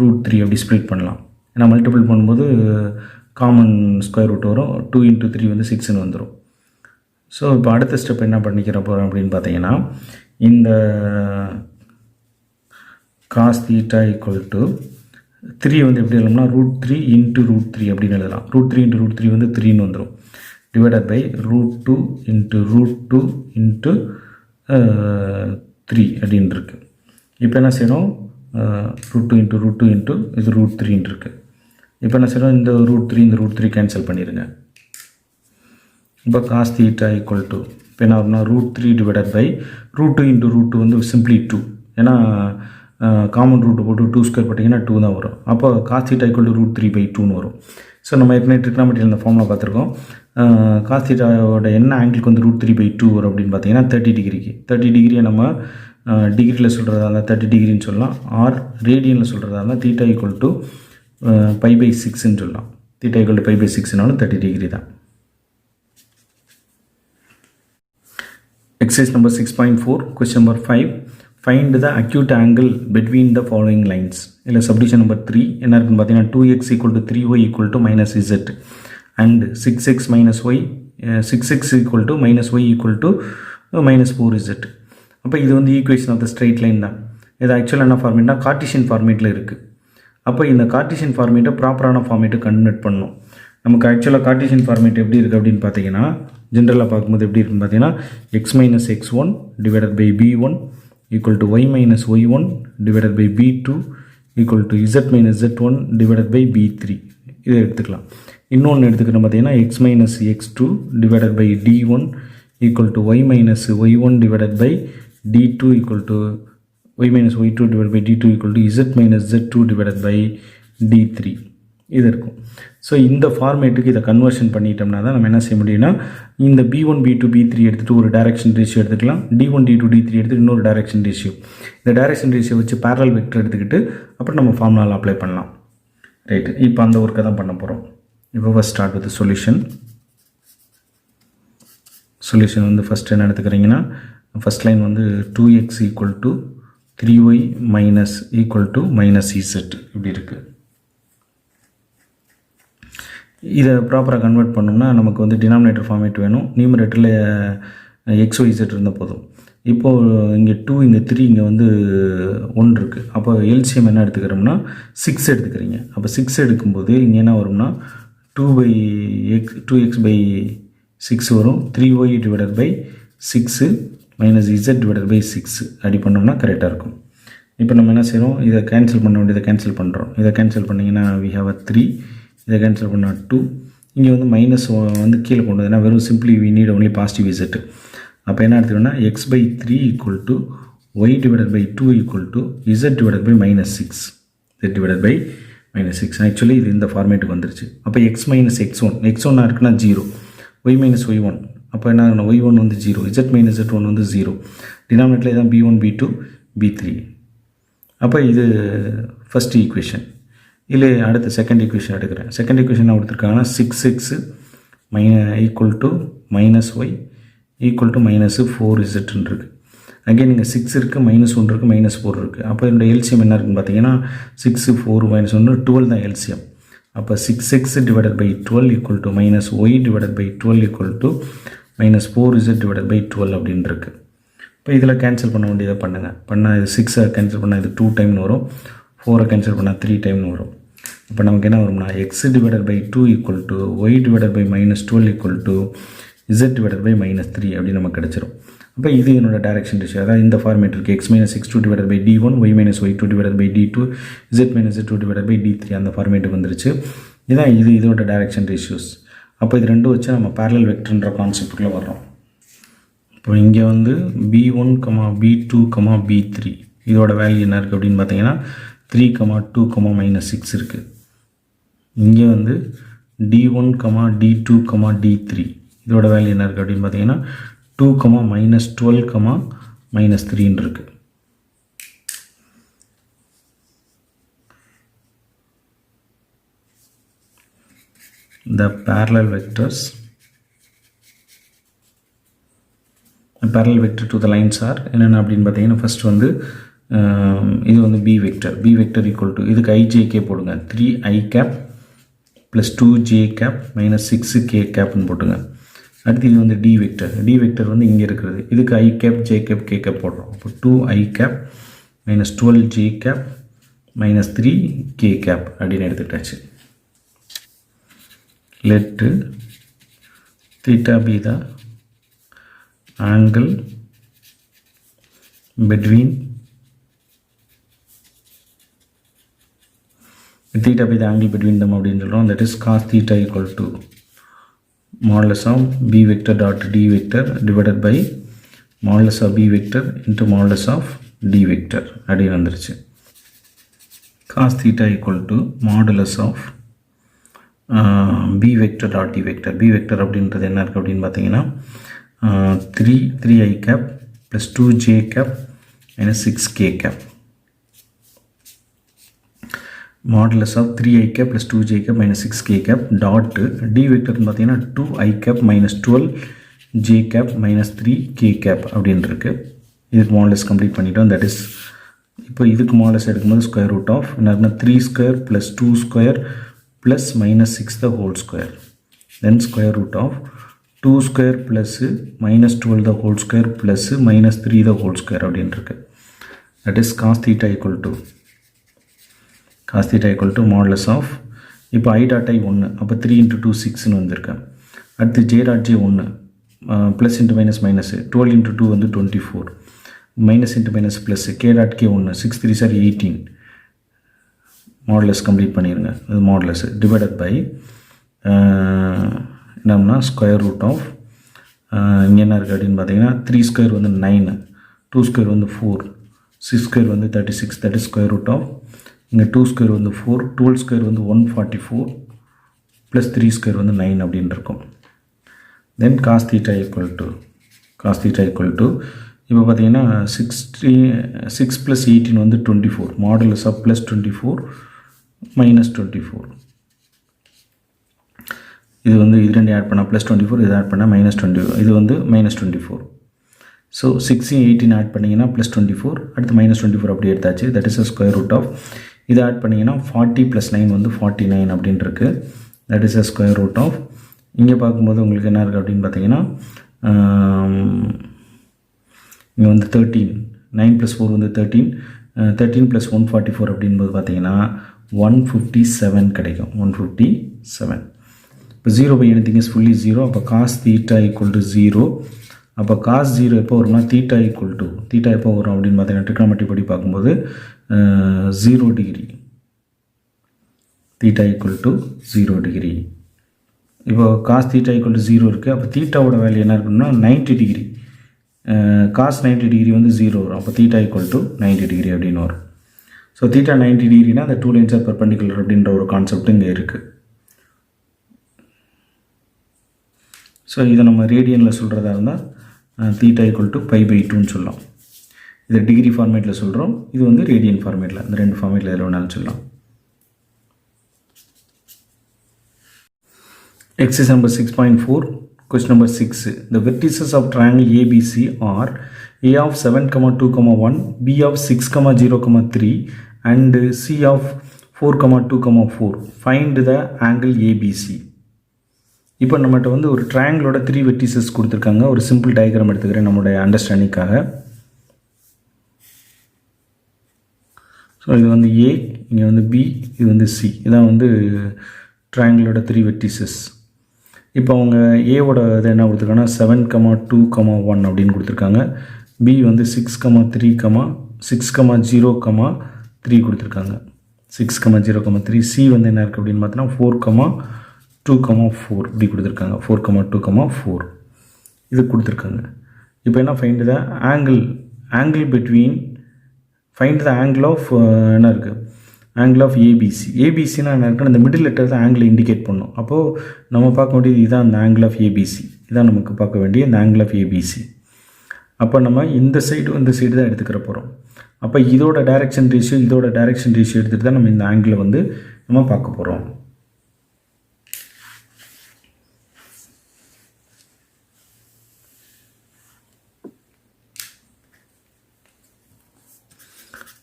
ரூட் 3 அப்படி ஸ்ப்ளிட் பண்ணலாம். ஏன்னா மல்டிபிள் பண்ணும்போது காமன் ஸ்கொயர் ரூட் வரும். 2 இன்ட்டு 3 வந்து 6ன்னு வந்துடும். ஸோ இப்போ அடுத்த ஸ்டெப் என்ன பண்ணிக்கிற போகிறோம் அப்படின்னு பார்த்தீங்கன்னா இந்த காஸ் தீட்டா ஈக்குவல் டு 3 வந்து எப்படி எழுதலாம்னா ரூட் 3 இன்ட்டு ரூட் 3 அப்படின்னு எழுதலாம். ரூட் 3 இன்ட்டு ரூட் 3 வந்து 3ன்னு வந்துடும். divided by root 2 into root 2 into 3 அப்படின்னு இருக்கு. இப்போ என்ன செய்யணும் root 2 into root 2 into இது root 3 இருக்கு. இப்போ என்ன செய்யணும் இந்த root 3 இந்த root 3 கேன்சல் பண்ணிடுங்க. இப்போ cos theta equal to இப்போ என்ன வரும்னா root 3 divided by root 2 into root 2 வந்து simply 2. ஏன்னா காமன் ரூட் போட்டு 2 ஸ்கொயர் போட்டிங்கன்னா 2 தான் வரும். அப்போ cos theta equal to root 3 by 2ன்னு வரும். ஸோ நம்ம ஏற்கனவே ட்ரிக்னாமெட்ரியில் இந்த ஃபார்முலா பார்த்துருக்கோம். cos thetaவோட என்ன ஆங்கிளுக்கு வந்து root 3 by 2 வரும் அப்படின்னு பார்த்தீங்கன்னா 30 டிகிரிக்கு. 30 டிகிரியை நம்ம டிகிரியில் சொல்கிறதா இருந்தால் 30 டிகிரின்னு சொல்லலாம். ஆர் ரேடியனில் சொல்கிறதா இருந்தால் theta equal to pi by 6ன்னு சொல்லலாம். theta equal to pi by 6னாலும் 30 degree தான். Exercise number 6.4, question number 5. Find the acute angle between the following lines. இல்லை subdivision number 3 என்ன இருக்குன்னு பார்த்தீங்கன்னா 2x equal to 3y equal to minus z and 6x minus y 6x equal to minus y equal to minus 4z. அப்போ இது வந்து equation of the straight line தான். இது ஆக்சுவலாக என்ன ஃபார்மேட்னா கார்ட்டீசியன் ஃபார்மேட்டில் இருக்குது. அப்போ இந்த கார்ட்டீசியன் ஃபார்மேட்டை ப்ராப்பரான ஃபார்மேட்டை கன்வெர்ட் பண்ணணும். நமக்கு ஆக்சுவலாக கார்ட்டீசியன் ஃபார்மேட் எப்படி இருக்குது அப்படின்னு பார்த்தீங்கன்னா ஜென்ரலாக பார்க்கும்போது எப்படி இருக்குன்னு பார்த்தீங்கன்னா x minus x1 divided by b1 equal to y minus y1 divided by b2 equal to z minus z1 divided by b3 இதை எடுத்துக்கலாம். இன்னொன்று எடுத்துக்கிட்டோம் பார்த்தீங்கன்னா x minus x2 divided by d1 equal to y minus y1 divided by d2 equal to y minus y2 divided by d2 equal to z minus z2 divided by d3 இது இருக்கும். So இந்த ஃபார்மேட்டுக்கு இதை conversion பண்ணிட்டோம்னா தான் நம்ம என்ன செய்ய முடியும்னா இந்த b1 b2 b3 எடுத்துகிட்டு ஒரு டைரக்ஷன் ரேஷியோ எடுத்துக்கலாம். d1 d2 d3 எடுத்துகிட்டு இன்னொரு டைரக்ஷன் ரேஷியோ. இந்த டைரக்ஷன் ரேஷியோ வச்சு பேரலல் வெக்டர் எடுத்துக்கிட்டு அப்புறம் நம்ம ஃபார்முலாவில் அப்ளை பண்ணலாம். ரைட்டு, இப்போ அந்த ஒர்க்கை தான் பண்ண போகிறோம். இப்போ first start with solution. Solution வந்து ஃபஸ்ட் என்ன எடுத்துக்கிறீங்கன்னா ஃபஸ்ட் லைன் வந்து 2x equal to 3y minus equal to minus z இப்படி இருக்குது. இதை ப்ராப்பராக கன்வெர்ட் பண்ணோம்னா நமக்கு வந்து டினாமினேட்டர் ஃபார்மேட் வேணும். நியூமரேட்டரில் XYZ இருந்தால் போதும். இப்போது இங்கே 2 இங்கே 3 இங்கே வந்து 1 இருக்குது. அப்போ எல்சிஎம் என்ன எடுத்துக்கிறோம்னா 6 எடுத்துக்கிறீங்க. அப்போ 6 எடுக்கும்போது இங்கே என்ன வரும்னா 2x by 6 வரும். 3y divided by 6 minus z divided by 6 அப்படி பண்ணோம்னா கரெக்டாக இருக்கும். இப்போ நம்ம என்ன செய்கிறோம், இதை கேன்சல் பண்ண வேண்டியதை கேன்சல் பண்ணுறோம். இதை கேன்சல் பண்ணிங்கன்னா we have a 3, இதை கேன்சல் பண்ணால் 2. இங்கே வந்து மைனஸ் வந்து கீழே கொண்டு வந்து வெறும் simply we need only positive z. அப்போ என்ன எடுத்துக்கோன்னா x by 3 equal to y divided by 2 equal to z divided by minus 6 z divided by minus 6. Actually இது இந்த ஃபார்மேட்டுக்கு வந்துருச்சு. அப்போ x minus x1 x1 இருக்குன்னா 0, y minus y1 அப்போ என்ன ஆகணும் y1 வந்து 0, z minus z1 வந்து 0. டினாமினேட்டரில் இதான் b1 b2 b3. அப்போ இது ஃபஸ்ட் ஈக்குவேஷன். இல்லை அடுத்து செகண்ட் ஈக்குவேஷன் எடுக்கிறேன். செகண்ட் ஈக்குவேஷன் என்ன கொடுத்துருக்காங்கன்னா 6x equal to minus y equal to minus 4z இருக்குது. அகெயின் இங்கே 6 இருக்குது, -1 இருக்குது, -4 இருக்குது. அப்போ என்னோட எல்சிஎம் என்ன இருக்குன்னு பார்த்தீங்கன்னா 6 4 -1 12 தான் எல்சிஎம். அப்போ 6x divided by 12 equal to minus y divided by 12 equal to minus 4z divided by 12 அப்படின்னு இருக்கு. இப்போ இதில் கேன்சல் பண்ண வேண்டியதை பண்ணால் இது 6 கேன்சல் பண்ணால் இது 2 டைம்னு வரும், 4 கேன்சல் பண்ணால் 3 டைம்னு வரும். இப்போ நமக்கு என்ன வரும்னா x divided by 2 equal to y divided by minus 12 equal to z divided by minus 3 அப்படின்னு நமக்கு கிடச்சிரும். அப்போ இது என்னோட டைரக்ஷன் ரேஷியோ, அதாவது இந்த ஃபார்மேட் இருக்குது. x minus x2 divided by d1, y minus y2 divided by d2, z minus z2 divided by d3 அந்த ஃபார்மேட்டுக்கு வந்துருச்சு. இதுதான் இதோட டைரக்ஷன் ரேஷியோஸ். அப்போ இது ரெண்டும் வச்சு நம்ம parallel வெக்டர்ன்ற கான்செப்டுக்குள்ளே வர்றோம். இப்போ இங்கே வந்து b1, b2, b3 இதோட வேல்யூ என்ன இருக்குது அப்படின்னு பார்த்தீங்கன்னா 3, 2, -6 இருக்குது. இங்கே வந்து d1, d2, d3 இதோட வேல்யூ என்ன இருக்குது அப்படின்னு பார்த்தீங்கன்னா 2, -12, -3 இருக்கு. The parallel vectors, parallel vector to the lines are என்னென்ன அப்படின்னு பார்த்தீங்கன்னா ஃபர்ஸ்ட் வந்து இது வந்து b vector equal to இதுக்கு ijk போடுங்க 3i cap plus 2j cap minus 6k cap ன்னு போட்டுங்க. அடுத்து இது வந்து d வெக்டர் வந்து இங்கே இருக்கிறது, இதுக்கு i cap j cap k cap போடுறோம். அப்போ 2i cap minus 12j cap minus 3k cap அப்படின்னு எடுத்துக்கிட்டாச்சு. Let theta be the angle between them அப்படின்னு சொல்கிறோம். That is cos theta equal to modulus of b vector dot d vector divided by modulus of b vector into modulus of d vector அப்படின்னு வந்துருச்சு. cos theta equal to modulus of b vector dot d vector. b vector அப்படின்றது என்ன இருக்குது அப்படின்னு பார்த்தீங்கன்னா 3i cap plus 2j cap minus 6k cap. modulus of 3i cap plus 2j cap minus 6k cap dot d vector பார்த்தீங்கன்னா 2i cap minus 12j cap minus 3k cap அப்படின்னு இருக்கு. இதுக்கு modulus complete பண்ணிட்டோம். That is இப்போ இதுக்கு modulus எடுக்கும்போது square root of என்ன 3 square plus 2 square plus minus 6 the whole square, then square root of 2 square plus minus 12 the whole square plus minus 3 the whole square அப்படின்னு இருக்கு. That is cos theta equal to modulus of இப்போ i dot i 1 அப்போ 3 into 2 6ன்னு வந்திருக்கேன். அடுத்து j dot j 1 plus into minus minus 12 into 2 வந்து 24 minus into minus plus k dot k 1 6 3 sir 18 modulus complete பண்ணிடுங்க. இது modulus divided by என்னம்னா square root of இங்கே என்ன இருக்குது அப்படின்னு பார்த்தீங்கன்னா 3 ஸ்கொயர் வந்து 9, 2 ஸ்கொயர் வந்து 4, 6 ஸ்கொயர் வந்து 36, that is square root of இங்கே 2 ஸ்கொயர் வந்து 4, 12 ஸ்கொயர் வந்து 144 ப்ளஸ் 3 ஸ்கொயர் வந்து 9 அப்படின்னு இருக்கும். தென் cos theta equal to இப்போ பார்த்தீங்கன்னா 6 ப்ளஸ் 18 வந்து 24, மாடுலஸ் ஆஃப் ப்ளஸ் 24 மைனஸ் 24. இது வந்து இது ரெண்டு ஆட் பண்ணால் ப்ளஸ் 24, இது ஆட் பண்ணால் மைனஸ் 24, இது வந்து மைனஸ் 24. ஸோ 6 18 ஆட் பண்ணிங்கன்னா ப்ளஸ் 24, அடுத்து மைனஸ் 24 அப்படி எடுத்தாச்சு. That is a square root of இது ஆட் பண்ணிங்கன்னா 40 ப்ளஸ் 9 வந்து 49 அப்படின்னு இருக்குது. That is a square root of இங்கே பார்க்கும்போது உங்களுக்கு என்ன இருக்குது அப்படின்னு பார்த்தீங்கன்னா இங்கே வந்து 13, 9 ப்ளஸ் 4 வந்து 13, 13 ப்ளஸ் 144 அப்படின்போது பார்த்தீங்கன்னா 157 கிடைக்கும். 157. இப்போ 0 by anything is fully 0. அப்போ cos theta equal to 0. அப்போ cos 0 எப்போ வரும்னா theta எப்போ வரும் அப்படின்னு பார்த்தீங்கன்னா trigonometry படி பார்க்கும்போது 0 degree. theta equal to 0 degree. இப்போ cos theta equal to 0 இருக்குது. அப்போ தீட்டாவோட வேல்யூ என்ன இருக்குன்னா 90 டிகிரி. cos 90 டிகிரி வந்து 0 வரும். அப்போ theta equal to 90 டிகிரி அப்படின்னு வரும். ஸோ theta 90 டிகிரினா அந்த 2 lines are perpendicular அப்படின்ற ஒரு கான்செப்ட் இங்கே இருக்குது. ஸோ இதை நம்ம ரேடியனில் சொல்கிறதா இருந்தால் theta equal to pi by 2ன்னு சொல்லலாம். இதை டிகிரி ஃபார்மேட்டில் சொல்கிறோம், இது வந்து ரேடியன் ஃபார்மேட்டில், இந்த ரெண்டு ஃபார்மேட்டில் எதில் வேணாலும் சொல்லலாம். Exercise number 6.4, question number 6. The vertices of triangle ABC are A of 7, 2, 1, B of 6, 0, 3 and C of 4, 2, 4. Find the angle ABC. இப்போ நம்மகிட்ட வந்து ஒரு ட்ரையாங்கிளோட 3 வெர்டிசஸ் கொடுத்துருக்காங்க. ஒரு சிம்பிள் டயக்ராம் எடுத்துக்கிறேன் நம்மளுடைய அண்டர்ஸ்டாண்டிங்காக. ஸோ இது வந்து ஏ, இங்கே வந்து பி, இது வந்து சி. இதான் வந்து ட்ரையாங்கிளோட 3 வெர்டிசஸ். இப்போ அவங்க ஏவோட இது என்ன கொடுத்துருக்காங்கன்னா 7, 2, 1 அப்படின்னு கொடுத்துருக்காங்க. பி வந்து 6, 3, 6, 0, 3 கொடுத்துருக்காங்க. 6, 0, 3. சி வந்து என்ன இருக்குது அப்படின்னு பார்த்தோன்னா 4, 2, 4 இப்படி கொடுத்துருக்காங்க. 4, 2, 4 இது கொடுத்துருக்காங்க. இப்போ என்ன find the angle between find the angle of என்ன இருக்குது, ஆங்கிள் ஆஃப் ஏபிசி. ஏபிசினா என்ன இருக்குன்னா இந்த மிடில் லெட்டர் தான் ஆங்கிள் இண்டிகேட் பண்ணும். அப்போது நம்ம பார்க்க வேண்டியது இதுதான் அந்த ஆங்கிள் ஆஃப் ஏபிசி. இதான் நமக்கு பார்க்க வேண்டிய இந்த ஆங்கிள் ஆஃப் ஏபிசி. அப்போ நம்ம இந்த சைடு தான் எடுத்துக்கிற போகிறோம். அப்போ இதோட டைரக்ஷன் ரேஷியோ எடுத்துகிட்டு தான் நம்ம இந்த ஆங்கிளை வந்து நம்ம பார்க்க போகிறோம்.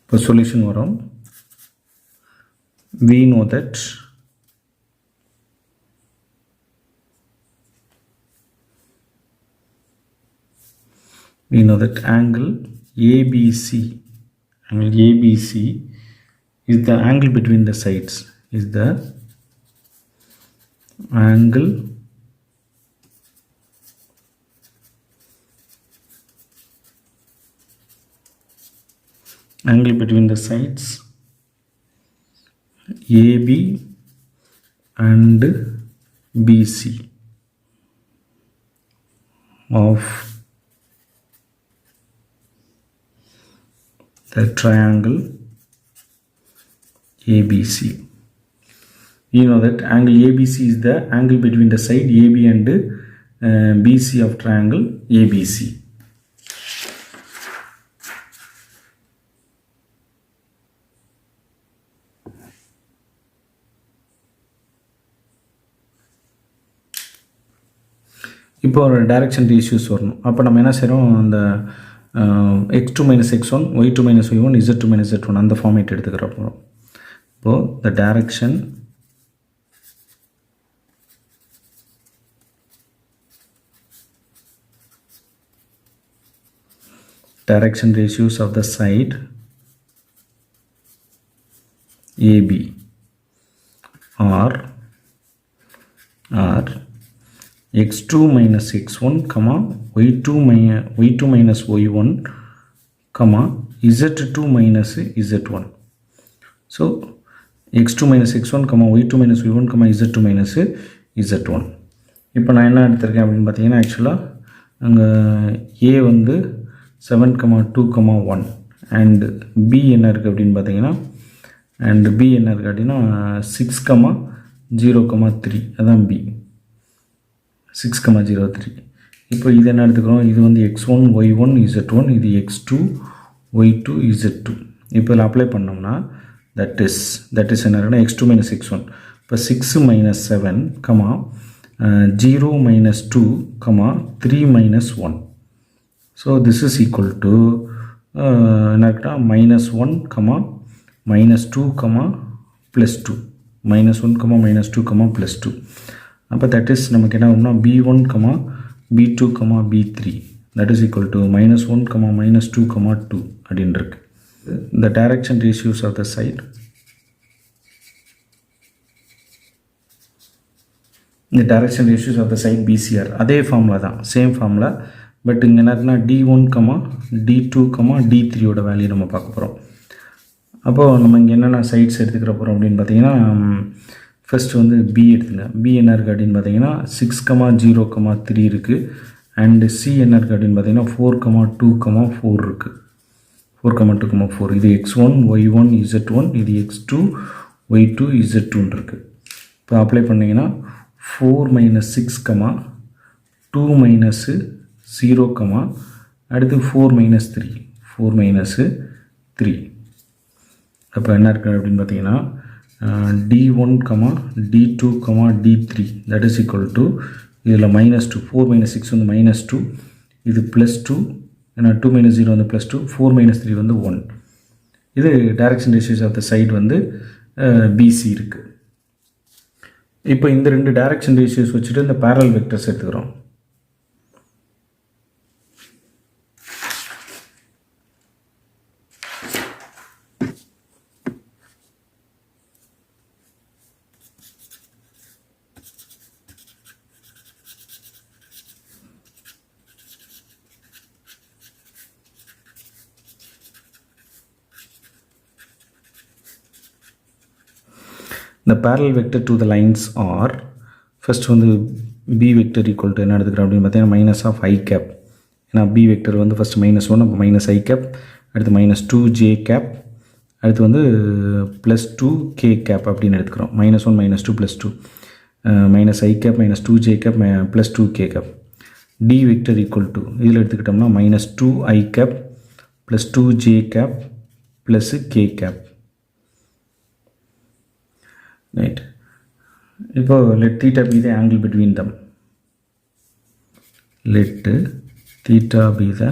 இப்போ சொல்யூஷன் வரும். We know that angle ABC is the angle between the sides, is the angle between the sides AB and BC of the triangle ABC. You know that angle ABC is the angle between the side AB and BC of triangle ABC. இப்போ ஒரு direction ratios வரணும். அப்போ நம்ம என்ன செய்கிறோம், அந்த x2 - x1, y2 - y1, z2 - z1 அந்த format எடுத்துக்கிற போகிறோம். இப்போது the direction ratios of the side AB are x2 - x1, y2 - y1, z2 - z1. So x2 - x1, y2 - y1, z2 - z1. இப்போ நான் என்ன எடுத்திருக்கேன் அப்படின்னு பார்த்தீங்கன்னா, ஆக்சுவலாக அங்கே ஏ வந்து 7, 2, 1 அண்ட் பி என்ன இருக்குது அப்படின்னு பார்த்தீங்கன்னா, 6, 0, 3 அதான் பி. 6, 0, 3. இப்போ இது என்ன எடுத்துக்கிறோம், இது வந்து x1, y1, z1, இது x2, y2, z2. இப்போ இதில் அப்ளை பண்ணோம்னா தட் இஸ் என்ன இருக்குன்னா x2 - x1. இப்போ 6 - 7, 0 - 2, 3 - 1. So this is equal to என்ன இருக்குன்னா -1, -2, +2. -1, -2, +2. அப்போ தட் இஸ் நமக்கு என்ன ஆகும்னா b1, b2, b3 that is equal to -1, -2, 2 அப்படின்னு இருக்கு. The direction ratios of the side, the direction ratios of the side BCR அதே ஃபார்முலா தான், சேம் ஃபார்முலா. பட் இங்கே என்ன இருக்குன்னா d1, d2, d3 ஓட வேல்யூ நம்ம பார்க்க போகிறோம். அப்போது நம்ம இங்கே என்னென்ன சைட்ஸ் எடுத்துக்கிற போகிறோம் அப்படின்னு பார்த்தீங்கன்னா, ஃபஸ்ட்டு வந்து பி எடுத்துங்க. பி என்ன இருக்குது அப்படின்னு பார்த்தீங்கன்னா 6, 0, 3 இருக்குது. அண்டு சி என்ன இருக்குது அப்படின்னு பார்த்தீங்கன்னா 4, 2, 4 இருக்குது. 4, 2, 4 இது x1, y1, z1, இது x2, y2, z2 இருக்குது. இப்போ அப்ளை பண்ணிங்கன்னா 4 - 6, 2 - 0, அடுத்து 4 - 3, 4 - 3. அப்போ என்ன இருக்குது அப்படின்னு பார்த்தீங்கன்னா d1, d2, d3 that is equal to இதில் -2, 4 - 6 வந்து -2, இது +2, ஏன்னா 2 - 0 வந்து +2, 4 - 3 வந்து 1. இது direction ratios of the side வந்து பிசி இருக்குது. இப்போ இந்த ரெண்டு டைரக்ஷன் ரேஷியோஸ் வச்சுட்டு இந்த parallel வெக்டர்ஸ் எடுத்துக்கிறோம். The parallel vector to the lines are first வந்து b vector equal to என்ன எடுத்துக்கிறோம் அப்படின்னு பார்த்தீங்கன்னா minus of I cap. ஏன்னா b vector வந்து first minus 1 அப்போ minus I cap, அடுத்து minus 2j cap, அடுத்து வந்து plus 2k cap அப்படின்னு எடுத்துக்கிறோம். minus 1 minus 2 plus 2 minus I cap minus 2j cap plus 2k cap. d vector equal to இதில் எடுத்துக்கிட்டோம்னா minus 2I cap plus 2j cap plus k cap. Right. Now let theta be the angle between them. Let theta be the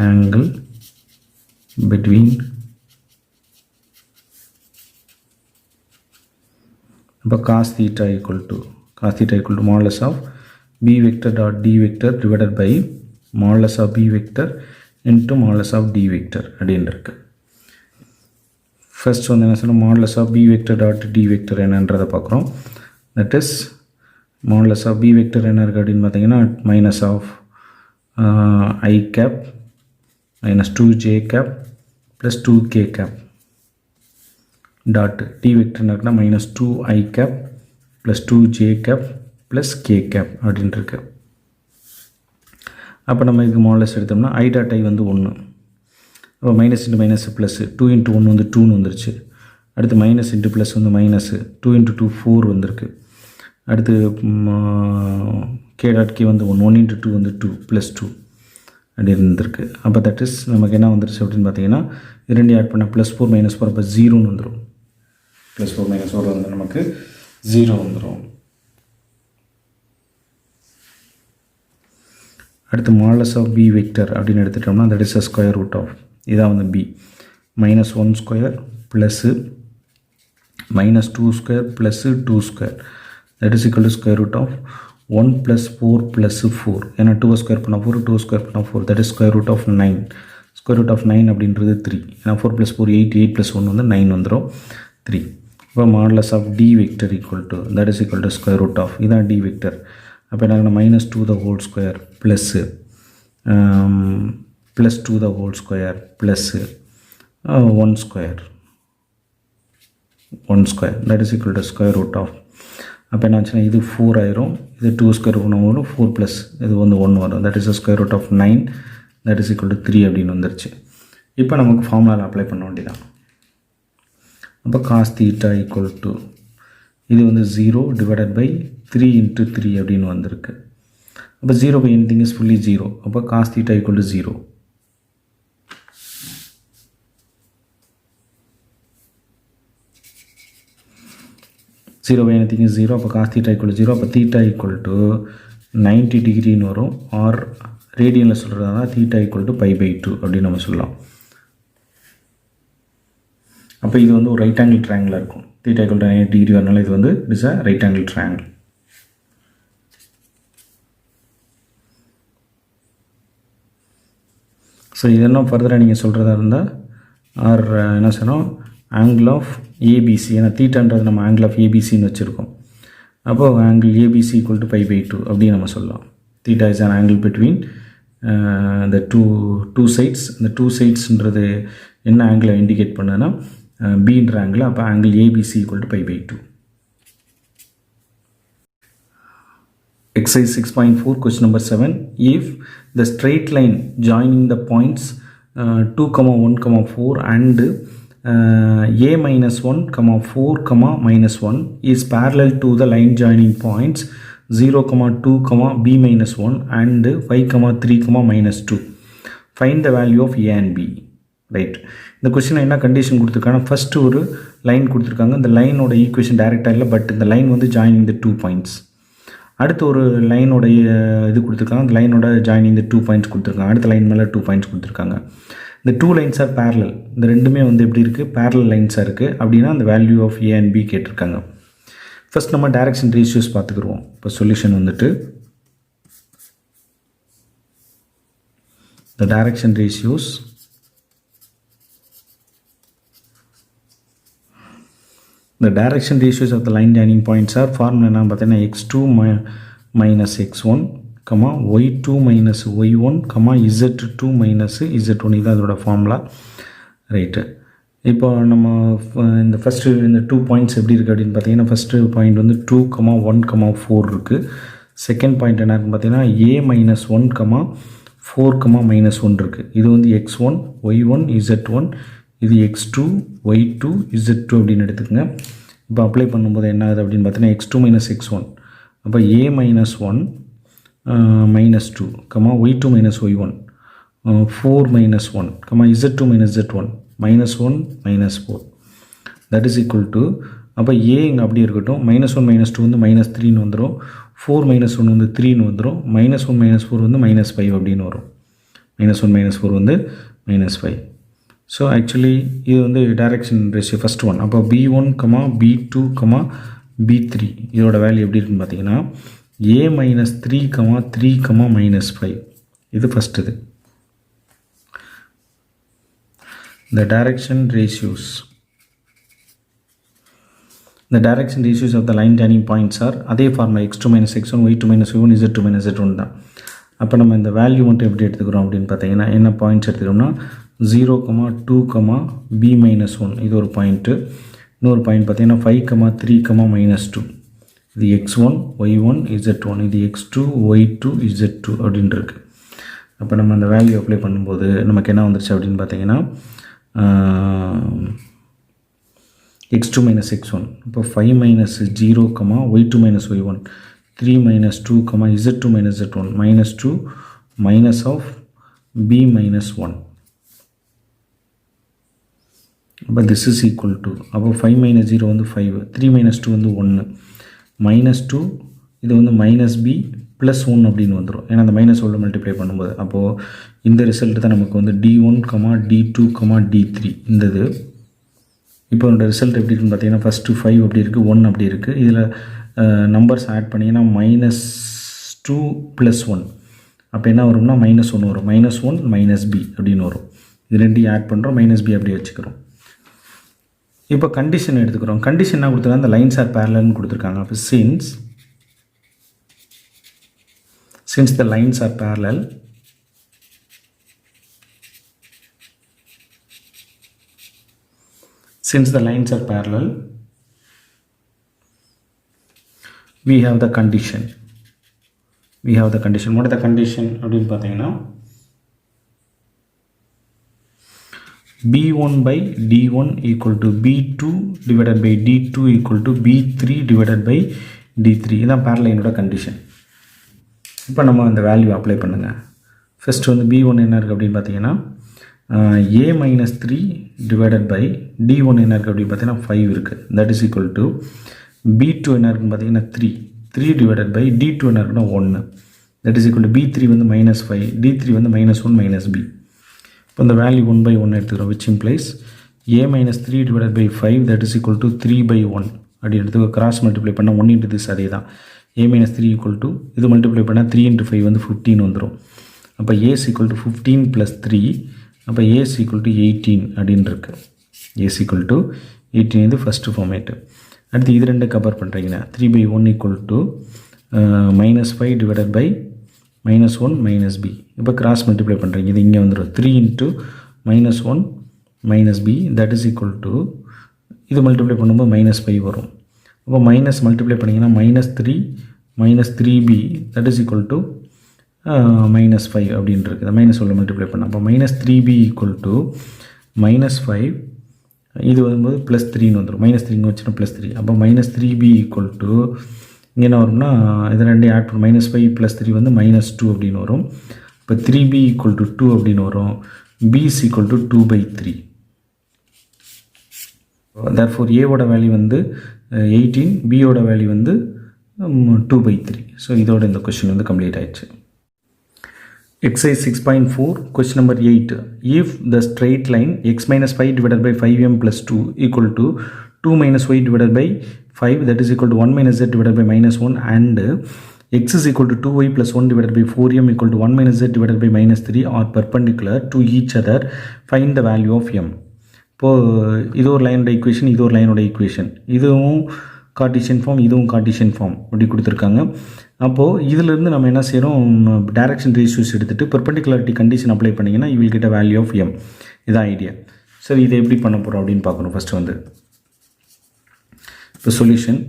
angle between cos theta equal to modulus of b vector dot d vector divided by modulus of b vector into modulus of d vector. First வந்து என்ன சொல்றோம், modulus of b vector dot d vector என்னன்றதை பார்க்குறோம். that is modulus of b vector என்ன இருக்குது அப்படின்னு பார்த்தீங்கன்னா minus of I cap minus 2j cap plus 2k cap dot d vector என்ன இருக்குன்னா minus 2I cap plus 2j cap plus k cap அப்படின்னு இருக்கு. அப்போ நம்ம இதுக்கு modulus எடுத்தோம்னா I dot I வந்து 1, அப்போ minus into minus plus 2 into 1 வந்து 2ன்னு வந்துருச்சு. அடுத்து மைனஸ் இன்ட்டு ப்ளஸ் வந்து மைனஸ் 2 இன்ட்டு 2 4 வந்திருக்கு. அடுத்து கே டாட் கே வந்து 1 இன்ட்டு 2 வந்து 2 ப்ளஸ் 2 அப்படி இருந்திருக்கு. அப்போ தட் இஸ் நமக்கு என்ன வந்துருச்சு அப்படின்னு பார்த்தீங்கன்னா இரண்டு ஆட் பண்ண ப்ளஸ் 4 மைனஸ் 4 அப்போ 0ன்னு வந்துடும். ப்ளஸ் 4 மைனஸ் 4 வந்து நமக்கு 0 வந்துடும். அடுத்து மாடலஸ் ஆஃப் பி வெக்டர் அப்படின்னு எடுத்துட்டோம்னா that is a square root of இதான் வந்து b minus 1 square plus minus 2 square plus 2 square that is equal to square root of 1 plus 4 plus 4 ஏன்னா 2 square பண்ணா 4 2 square பண்ணா 4 that is square root of 9. square root of 9 அப்படின்றது 3 ஏன்னா 4 plus 4 8 8 plus 1 வந்து 9 வந்துரும் 3. இப்போ modulus of d vector equal to that is equal to square root of இதான் d vector. அப்போ என்ன minus 2 the whole square plus plus 2 the whole square plus 1 square that is equal to square root of அப்போ என்ன ஆச்சுன்னா இது 4 ஆயிரும், இது 2 square வரும் 4 ப்ளஸ் இது வந்து 1 வரும் that is a square root of 9 that is equal to 3 அப்படின்னு வந்துருச்சு. இப்போ நமக்கு ஃபார்முலாவில் அப்ளை பண்ண வேண்டியதான். அப்போ cos theta equal to இது வந்து 0 divided by 3 into 3 அப்படின்னு வந்திருக்கு. அப்போ 0 by anything is fully 0. அப்போ cos theta equal to 0. 0 by anything is 0. அப்போ cos theta equal to 0. அப்போ theta equal to 90 டிகிரின்னு வரும். ஆர் ரேடியனில் சொல்கிறதா theta equal to pi by 2 அப்படின்னு நம்ம சொல்லலாம். அப்போ இது வந்து ஒரு ரைட் ஆங்கிள் ட்ரையாங்கிளாக இருக்கும். theta equal to 90 டிகிரி வரனால இது வந்து it is a right angle triangle. So இதெல்லாம் ஃபர்தராக நீங்கள் சொல்கிறதா இருந்தால் ஆர் என்ன சொன்னோம் ஆங்கிள் ஆஃப் ஏபிசி, ஏன்னா தீட்டான்றது நம்ம ஆங்கிள் ஆஃப் ஏபிசின்னு வச்சுருக்கோம். அப்போது angle ABC equal to pi pi 2 அப்படின்னு நம்ம சொல்லலாம். Theta is an angle between இந்த டூ சைட்ஸ். இந்த டூ சைட்ஸ்ன்றது என்ன ஆங்கிளை இண்டிகேட் பண்ணுதுன்னா பின்ற ஆங்கிள். அப்போ angle ABC equal to pi pi 2. Exercise 6.4 question number 7. If the straight line joining the points 2, 1, 4 and a minus 1, 4, minus 1 is parallel to the line joining points 0, 2, b minus 1 and 5, 3, minus 2. Find the value of a and b. Right, இந்த கொஸ்டினில் என்ன condition கொடுத்துருக்காங்கன்னா first ஒரு line கொடுத்துருக்காங்க. இந்த லைனோட equation டைரெக்டாக இல்லை, பட் இந்த லைன் வந்து ஜாயினிங் த 2 பாயிண்ட்ஸ். அடுத்து ஒரு லைனோடைய இது கொடுத்துருக்காங்க, அந்த லைனோட ஜாயினிங் த 2 பாயிண்ட்ஸ் கொடுத்துருக்காங்க. அடுத்த லைன் மேலே 2 பாயிண்ட்ஸ் கொடுத்துருக்காங்க. இந்த டூ லைன்ஸ் ஆர் பேரலல், இந்த ரெண்டுமே வந்து எப்படி இருக்குது, பேரலல் லைன்ஸாக இருக்குது அப்படின்னா அந்த value of a and b கேட்டிருக்காங்க. ஃபர்ஸ்ட் நம்ம டைரக்ஷன் ரேஷியோஸ் பார்த்துக்குருவோம். இப்போ சொல்யூஷன் வந்துட்டு the direction ratios of the line joining points are formula என்ன பார்த்தீங்கன்னா x2 minus x1, y2 minus y1, z2 minus z1. இது அதோட ஃபார்முலா. ரைட்டு, இப்போ நம்ம இந்த ஃபஸ்ட்டு இந்த 2 பாயிண்ட்ஸ் எப்படி இருக்குது அப்படின்னு பார்த்தீங்கன்னா ஃபஸ்ட்டு பாயிண்ட் வந்து 2, 1, 4 இருக்குது. செகண்ட் பாயிண்ட் என்ன இருக்குன்னு பார்த்தீங்கன்னா a-1, 4, -1 இருக்குது. இது வந்து x1, y1, z1, இது x2, y2, z2 அப்படின்னு எடுத்துக்கங்க. இப்போ அப்ளை பண்ணும்போது என்ன ஆகுது அப்படின்னு பார்த்தீங்கன்னா x2 minus x1, அப்போ a minus 1 minus 2, y2 minus y1, 4 minus 1, z2 minus z1, minus 1 minus 4, that is equal to, அப்போ a இங்கே அப்படி இருக்கட்டும், -1 -2 வந்து -3ன்னு வந்துடும், 4 -1 வந்து 3ன்னு வந்துடும், -1 -4 வந்து -5 அப்படின்னு வரும். -1 -4 வந்து -5. ஸோ ஆக்சுவலி இது வந்து டைரக்ஷன் ரேஷியோ ஃபஸ்ட் ஒன். அப்போ b1, b2, b3 இதோட வேல்யூ எப்படி இருக்குன்னு பார்த்தீங்கன்னா a-3, 3, -5. இது ஃபஸ்ட். இது the direction ratios of the line joining points are அதே formula x2 minus x1, y2 minus y1, z2 minus z1 தான். அப்போ நம்ம இந்த வேல்யூ மட்டும் எப்படி எடுத்துக்கிறோம் அப்படின்னு பார்த்தீங்கன்னா என்ன பாயிண்ட்ஸ் எடுத்துக்கிறோம்னா 0, 2, b-1 இது ஒரு பாயிண்ட்டு. இன்னொரு பாயிண்ட் பார்த்தீங்கன்னா 5, 3, -2 இது x1, y1, z1, இது x2, y2, z2 அப்படின்னு இருக்குது. அப்போ நம்ம அந்த வேல்யூ அப்ளை பண்ணும்போது நமக்கு என்ன வந்துருச்சு அப்படின்னு பார்த்தீங்கன்னா x2 minus x1, இப்போ 5 minus 0, y2 minus y1, 3 minus 2, z2 minus z1, minus 2 minus of b minus 1. அப்போ this is equal to, அப்போ 5 minus 0 வந்து 5, 3 minus 2 வந்து 1, minus 2 இது வந்து minus b plus 1 அப்படின்னு வந்துடும். ஏன்னா அந்த மைனஸ் உள்ள மல்டிப்ளை பண்ணும்போது அப்போது இந்த ரிசல்ட் தான் நமக்கு வந்து d1, d2, d3 இந்த இது. இப்போ என்னோட ரிசல்ட் எப்படி இருக்குன்னு பார்த்தீங்கன்னா ஃபஸ்ட்டு 5 அப்படி இருக்குது, 1 அப்படி இருக்குது. இதில் நம்பர்ஸ் ஆட் பண்ணிங்கன்னா -2 + 1 அப்போ என்ன வரும்னா -1 வரும். -1 -b அப்படின்னு வரும். இது ரெண்டையும் ஆட் பண்ணுறோம், -b அப்படி வச்சுக்கிறோம். இப்போ கண்டிஷன் எடுத்துக்கிறோம். கண்டிஷன் என்ன கொடுத்துருக்காங்க, இந்த லைன்ஸ் ஆர் பேரலல்னு கொடுத்துருக்காங்க. அப்போ since the lines are parallel, we have the condition. What is the condition அப்படின்னு பார்த்தீங்கன்னா b1 by d1 equal to b2 divided by d2 equal to b3 divided by d3. இதுதான் பேரலைனோட condition. இப்போ நம்ம அந்த value apply பண்ணுங்கள். First வந்து b1 என்ன இருக்குது அப்படின்னு பார்த்தீங்கன்னா a-3 divided by d1 என்ன இருக்குது அப்படின்னு பார்த்தீங்கன்னா 5 இருக்குது. That is equal to b2 என்ன இருக்குன்னு பார்த்தீங்கன்னா 3 divided by d2 என்ன இருக்குன்னா 1. That is equal to b3 வந்து -5, d3 வந்து -1 -b. இப்போ இந்த வேல்யூ 1/1 எடுத்துக்கிறோம், which implies a-3 divided by 5 that is equal to 3/1 அப்படி எடுத்துக்கோ. கிராஸ் மல்டிப்ளை பண்ணால் 1 into this அதே தான். a-3 equal to இது மல்டிப்ளை பண்ணால் 3 into 5 வந்து 15 வந்துடும். அப்போ a is equal to 15 plus 3, அப்போ a is equal to 18 அப்படின்னு இருக்கு. a is equal to 18 இது ஃபஸ்ட்டு ஃபார்மேட்டு. அடுத்து இது ரெண்டு கம்பேர் பண்ணுறீங்கன்னா 3/1 equal to -5 divided by -1 -b. இப்போ கிராஸ் மல்டிப்ளை பண்ணுறீங்க, இது இங்கே வந்துடும் 3 into -1 -b that is equal to இது மல்டிப்ளை பண்ணும்போது -5 வரும். அப்போ மைனஸ் மல்டிப்ளை பண்ணிங்கன்னா -3 -3b that is equal to -5 அப்படின்னு இருக்குது. மைனஸ் உள்ள மல்டிப்ளை பண்ண அப்போ -3b equal to -5 இது வரும்போது +3ன்னு வந்துடும். -3 வச்சுன்னா +3. அப்போ -3b equal to இங்கே என்ன வரும்னா இது ரெண்டையும் ஆட் பண்ண -5 + 3 வந்து -2 அப்படின்னு வரும். இப்போ 3b equal to 2 அப்படின்னு வரும். b is equal to 2/3. therefore a ஓட வேல்யூ வந்து 18, b ஓட வேல்யூ வந்து 2/3. ஸோ இதோட இந்த கொஸ்டின் வந்து கம்ப்ளீட் ஆயிடுச்சு. Exercise 6.4 question number 8. If the straight line x minus 5 divided by 5m plus 2 equal to 2 minus y divided by 5, that is equal to 1 minus z divided by minus 1, and x is equal to 2y plus 1 divided by 4m equal to 1 minus z divided by minus 3 are perpendicular to each other, find the value of m. இப்போது இது ஒரு லைனோட equation, இது ஒரு லைனோட equation, இதுவும் Cartesian form, இதுவும் Cartesian form அப்படி கொடுத்துருக்காங்க. அப்போது இதிலிருந்து நம்ம என்ன செய்கிறோம், டைரக்ஷன் ரேஷியோஸ் எடுத்துகிட்டு பெர்பெண்டிகுலாரிட்டி கண்டிஷன் அப்ளை பண்ணிங்கன்னா you will get a value of m. இதான் ஐடியா. சரி, இதை எப்படி பண்ண போகிறோம் அப்படின்னு பார்க்கணும். ஃபஸ்ட்டு வந்து இப்போ சொல்யூஷன்.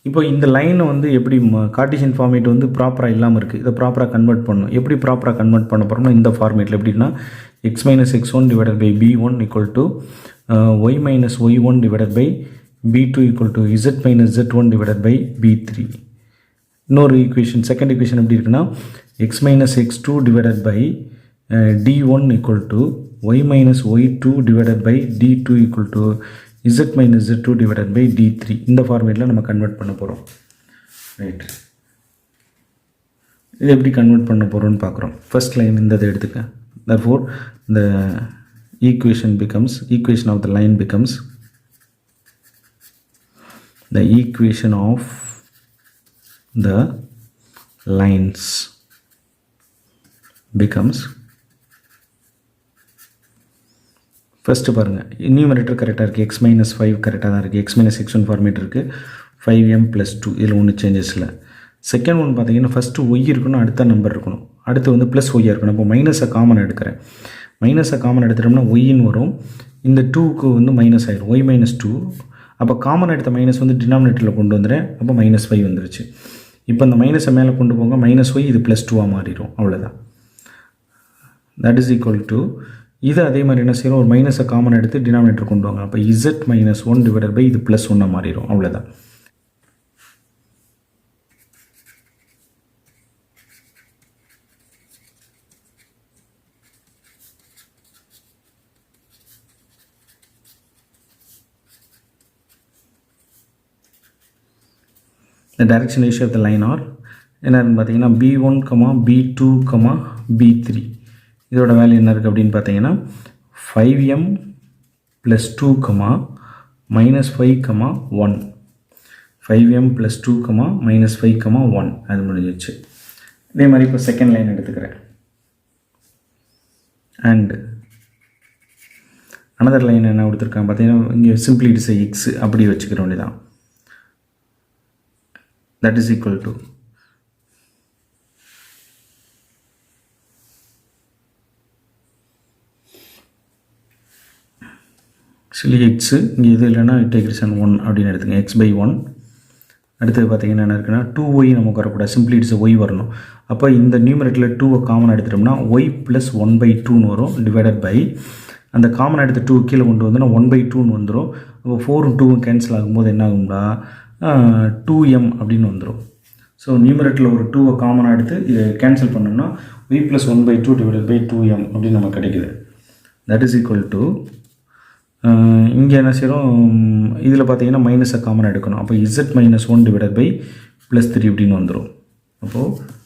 இப்போ இந்த லைனை வந்து எப்படி கார்ட்டீசியன் ஃபார்மேட் வந்து ப்ராப்பராக இல்லாமல் இருக்குது, இதை ப்ராப்பராக கன்வெர்ட் பண்ணணும். எப்படி ப்ராப்பராக கன்வெர்ட் பண்ண போகிறோம்னா இந்த ஃபார்மேட்டில் எப்படின்னா x minus x1 divided by b1 equal to y minus y1 divided by b2 equal to z minus z1 divided by b3. இன்னொரு ஈக்குவேஷன், செகண்ட் ஈக்குவேஷன் எப்படி இருக்குன்னா x minus x2 divided by d1 equal to y minus y2 divided by d2 equal to z minus z2 divided by d3. இந்த ஃபார்மேட்டில் நம்ம convert பண்ண போகிறோம். Right, இது எப்படி கன்வெர்ட் பண்ண போகிறோம்னு பார்க்குறோம். ஃபர்ஸ்ட் லைன் இந்த இதை எடுத்துக்க. Therefore, the equation of the line becomes the equation of the lines becomes, first பாருங்கள், நியூமரேட்டர் கரெக்டாக இருக்குது, x minus 5 கரெக்டாக தான் இருக்குது, x minus x1 ஃபார்மேட் இருக்குது, 5m plus 2 இதில் ஒன்றும் சேஞ்சஸ் இல்லை. செகண்ட் ஒன்று பார்த்தீங்கன்னா ஃபஸ்ட்டு ஒய் இருக்கணும், அடுத்த நம்பர் இருக்கணும், அடுத்து வந்து ப்ளஸ் ஒய்யாக இருக்கணும். இப்போ மைனஸை காமன் எடுக்கிறேன், மைனஸை காமன் எடுத்துட்டோம்னா ஒய்ன்னு வரும், இந்த 2க்கு வந்து மைனஸ் ஆயிரும், ஒய் மைனஸ் 2. அப்போ காமன் எடுத்த மைனஸ் வந்து டினாமினேட்டரில் கொண்டு வந்துடுறேன், அப்போ மைனஸ் 5 வந்துருச்சு. இப்போ இந்த மைனஸை மேலே கொண்டு போங்க, மைனஸ் ஒய் இது ப்ளஸ் 2ஆக மாறிடும், அவ்வளோதான். தட் இஸ் ஈக்குவல் டு இது அதே மாதிரி என்ன செய்யணும், ஒரு மைனஸை காமன் எடுத்து டினாமினேட்டர் கொண்டு வாங்க, அப்போ z minus 1 டிவைடட் பை இது ப்ளஸ் 1ஆக மாறிடும், அவ்வளோதான். The direction ratio of the line are என்னன்னு பார்த்தீங்கன்னா b1, b2, b3. இதோட வேல்யூ என்ன இருக்குது அப்படின்னு பார்த்தீங்கன்னா 5m plus 2, minus 5, 1. 5m plus 2, minus 5, 1. அது முடிஞ்சிச்சு. இதே மாதிரி இப்போ செகண்ட் லைன் எடுத்துக்கிறேன். அண்ட் அனதர் லைன் என்ன கொடுத்துருக்காங்க பார்த்தீங்கன்னா இங்கே சிம்பிளி இட்ஸ் x அப்படி வச்சுக்கிற வேண்டியதான். That is equal to actually x இங்கே இது இல்லைன்னா இன்டெகிரேஷன் 1 அப்படின்னு எடுத்துங்க, x by 1. அடுத்தது பார்த்தீங்கன்னா என்ன இருக்குன்னா 2y நமக்கு வரக்கூடாது, சிம்பிளி இட்ஸ் y வரணும். அப்போ இந்த நியூமரேட்டரில் 2 காமன் எடுத்துட்டோம்னா y ப்ளஸ் 1/2 வரும், டிவைடட் பை அந்த காமன் எடுத்து 2 கீழே கொண்டு வந்தோம்னா 1/2 வந்துடும். அப்போ 4 2 கேன்சல் ஆகும்போது என்ன ஆகும்னா 2m அப்படின்னு வந்துடும். ஸோ நியூமரேட்டரில் ஒரு 2 காமனாக எடுத்து இதை கேன்சல் பண்ணோம்னா y plus 1/2 divided by 2m அப்படின்னு நமக்கு கிடைக்குது. தட் இஸ் ஈக்குவல் டு இங்கே என்ன செய்கிறோம், இதில் பார்த்தீங்கன்னா மைனஸை காமனாக எடுக்கணும், அப்போ z minus 1 divided by plus 3 அப்படின்னு வந்துடும். அப்போது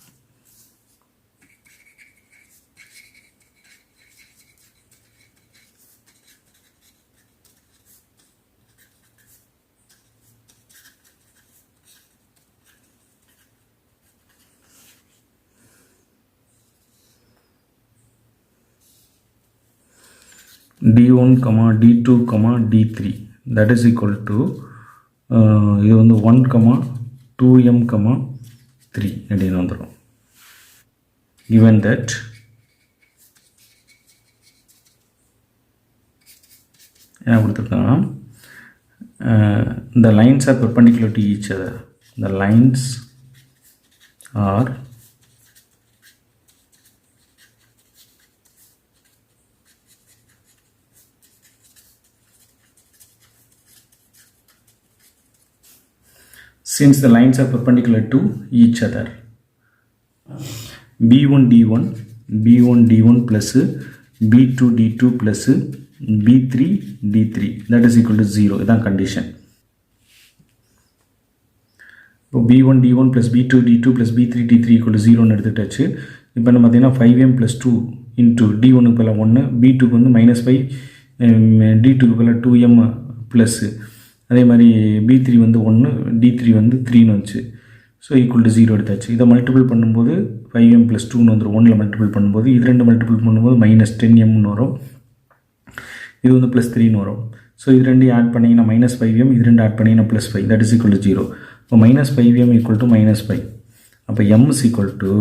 d1, d2, d3 that is equal to இது வந்து 1, 2m, 3 அப்படின்னு வந்துடும். given that என்ன கொடுத்துருக்காங்கன்னா the lines are perpendicular to each other, the lines are since the lines are perpendicular to each other, b1 d1, b1 d1 plus b2 d2 plus b3 d3 that is equal to 0. இதான் condition. இப்போ b1 d1 plus b2 d2 plus b3 d3 equal to 0 எடுத்துட்டாச்சு. இப்போ என்ன பார்த்தீங்கன்னா 5m + 2 into D1க்கு பதிலாக 1, B2க்கு வந்து -5, D2க்கு பதிலாக 2m plus, அதே மாதிரி B3 வந்து 1, D3 வந்து 3ன்னு வச்சு, ஸோ ஈக்குவல் டு 0 எடுத்தாச்சு. இதை மல்டிபிள் பண்ணும்போது 5m + 2ன்னு வந்துடும். 1ல் மல்டிபிள் பண்ணும்போது இது ரெண்டு மல்டிபிள் பண்ணும்போது -10mன்னு வரும். இது வந்து +3ன்னு வரும். ஸோ இது ரெண்டையும் ஆட் பண்ணிங்கன்னா -5m, இது ரெண்டு ஆட் பண்ணிங்கன்னா +5, தட் இஸ் ஈக்குவல் டு 0. இப்போ -5m ஈக்குவல் டு -5. அப்போ m is equal to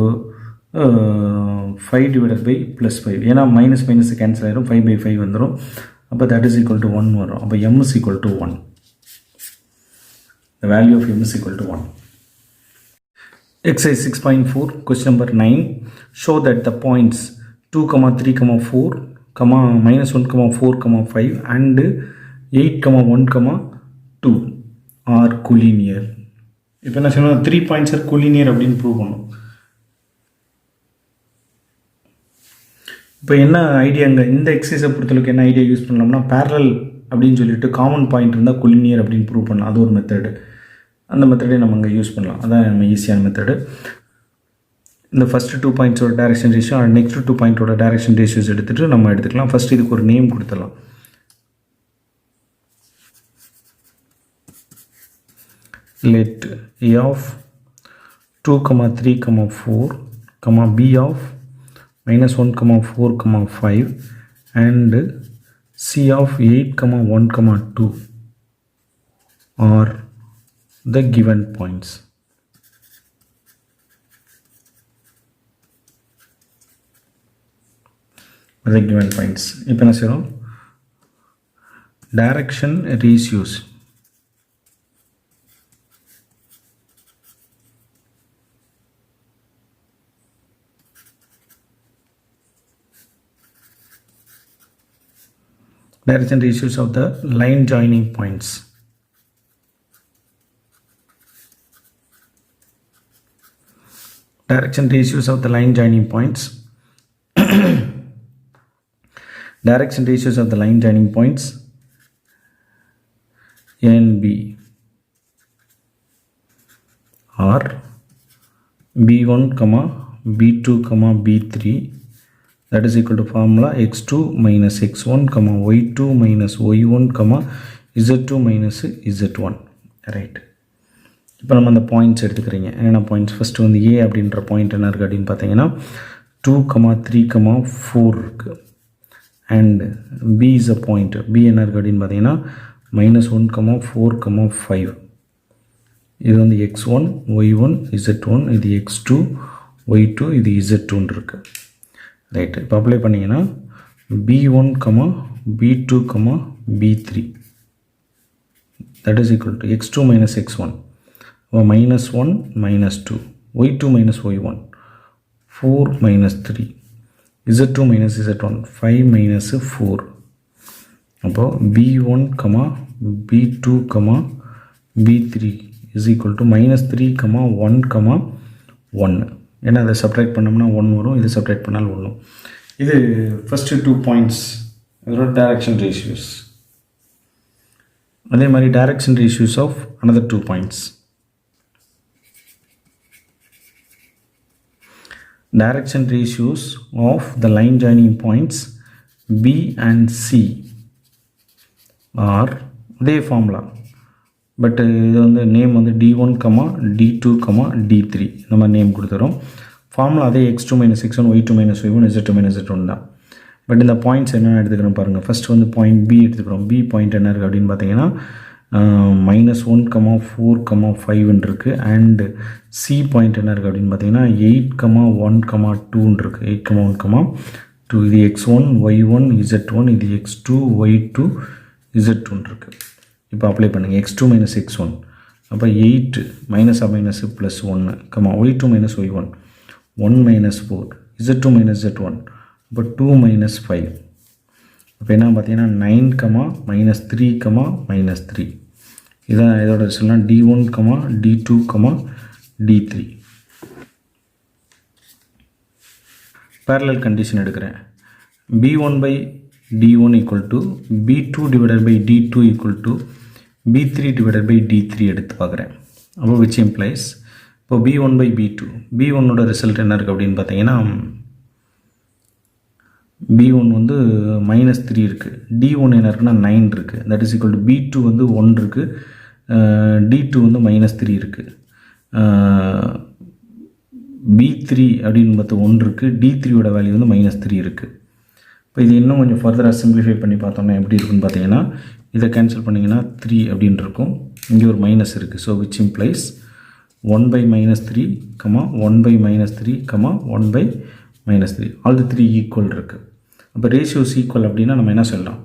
5 divided by +5. ஏன்னா மைனஸ் மைனஸ் கேன்சல் ஆகிடும், 5/5 வந்துடும். அப்போ தட் இஸ் ஈக்குவல் டு 1 வரும். அப்போ m is equal to 1. The value of m is equal to 1. Exercise 6.4, question number 9. Show that the points 2, 3, 4, -1, 4, 5 and 8, 1, 2 are collinear. இப்போ என்ன சொன்னால் 3 points are collinear அப்படின்னு prove பண்ணும். இப்போ என்ன ஐடியாங்க, இந்த எக்ஸசைஸை பொறுத்தளவுக்கு என்ன ஐடியா யூஸ் பண்ணலாம்னா, parallel அப்படின்னு சொல்லிட்டு காமன் பாயிண்ட் இருந்தால் கொலினியர் அப்படின்னு ப்ரூவ் பண்ணலாம். அது ஒரு மெத்தடு. அந்த மெத்தடே நம்ம அங்கே யூஸ் பண்ணலாம். அதான் நம்ம ஈஸியான மெத்தடு. இந்த ஃபஸ்ட்டு 2 பாயிண்ட்ஸோட டைரக்ஷன் ரேஷியோ, நெக்ஸ்ட் 2 பாயிண்ட்டோட டைரக்ஷன் ரேஷியோஸ் எடுத்துகிட்டு நம்ம எடுத்துக்கலாம். ஃபஸ்ட் இதுக்கு ஒரு நேம் கொடுத்துடலாம். Let A of 2, 3, 4, B of -1, 4, 5 and C of 8, 1, 2 are the given points. The given points. இப்போ என்ன செய்றோம், direction ratios. Direction ratios of the line joining points. Direction ratios of the line joining points. Direction ratios of the line joining points A and B are B1, B2, B3. That is equal to formula x2 minus x1, y2 minus y1, z2 minus z1. Right. இப்போ நம்ம அந்த points எடுத்துக்கிறீங்க. என்னென்ன points, first வந்து ஏ அப்படின்ற point என்ன இருக்குது அப்படின்னு பார்த்தீங்கன்னா 2, 3, 4 இருக்குது. And b is a point. B என்ன இருக்குது அப்படின்னு பார்த்தீங்கன்னா -1, 4, 5. இது வந்து x1, y1, z1, இது x2, y2, இது z2 இருக்குது. ரைட்டு. இப்போ அப்ளை பண்ணிங்கன்னா B1, B2, B3 that is equal to x2 minus x1, -1 minus 2, y2 minus y1, 4 minus 3, z2 minus z1, 5 minus 4. அப்போ B1, B2, B3 is equal to -3, 1, 1. ஏன்னா அதை subtract பண்ணோம்னா 1 வரும், இது சப்ட்ராக்ட் பண்ணாலும் 1. இது ஃபஸ்ட்டு 2 பாயிண்ட்ஸ், இதோட டைரக்ஷன் ரேஷியோஸ். அதே மாதிரி direction ratios of another 2 points. Direction ratios of the line joining points B and C are அதே ஃபார்முலா. பட் இது வந்து நேம் வந்து D1, D2, D3 நம்ம நேம் கொடுத்துறோம். ஃபார்முலா அதே x2 minus x1, y2 minus y1, z2 minus z1 தான். But இந்த points என்னென்ன எடுத்துக்கிறோம் பாருங்கள். ஃபஸ்ட் வந்து பாயிண்ட் B எடுத்துக்கிறோம். B பாயிண்ட் என்ன இருக்குது அப்படின்னு பார்த்தீங்கன்னா -1, 4, 5 இருக்குது. அண்டு சி பாயிண்ட் என்ன இருக்குது அப்படின்னு பார்த்தீங்கன்னா 8, 1, 2 இருக்குது. 8, 1, 2. இது x1, y1, z1, இது x2, y2, z2 இருக்குது. இப்போ அப்ளை பண்ணுங்கள். x2 minus x1, அப்போ 8 minus plus 1, y2 minus y1, 1 minus 4, z2 minus z1, அப்போ 2 minus 5. அப்போ என்ன பார்த்தீங்கன்னா 9, -3, -3. இதான் இதோட சொல்லலாம் D1, D2, D3. parallel condition எடுக்கிறேன். B1 by D1 equal to B2 divided by D2 equal to B3 divided by D3 எடுத்து பார்க்குறேன். அப்போ which implies இப்போ b1 by b2, b1 ஓட ரிசல்ட் என்ன இருக்குது அப்படின்னு பார்த்தீங்கன்னா b1 வந்து -3 இருக்குது, d1 என்ன இருக்குன்னா 9 இருக்குது, that is equal to b2 வந்து 1 இருக்குது, d2 வந்து -3 இருக்குது, b3 அப்படின்னு பார்த்து 1 இருக்குது, d3யோட வேல்யூ வந்து -3 இருக்குது. இப்போ இது இன்னும் கொஞ்சம் ஃபர்தராக சிம்பிளிஃபை பண்ணி பார்த்தோம்னா எப்படி இருக்குன்னு பார்த்தீங்கன்னா இதை கேன்சல் பண்ணிங்கன்னா 3 அப்படின்னு இருக்கும், இங்கே ஒரு மைனஸ் இருக்குது. So which implies 1 by -3, 1 by -3, 1 by -3, all the 3 equal இருக்குது. அப்போ ரேஷியோஸ் ஈக்குவல் அப்படின்னா நம்ம என்ன சொல்லலாம்,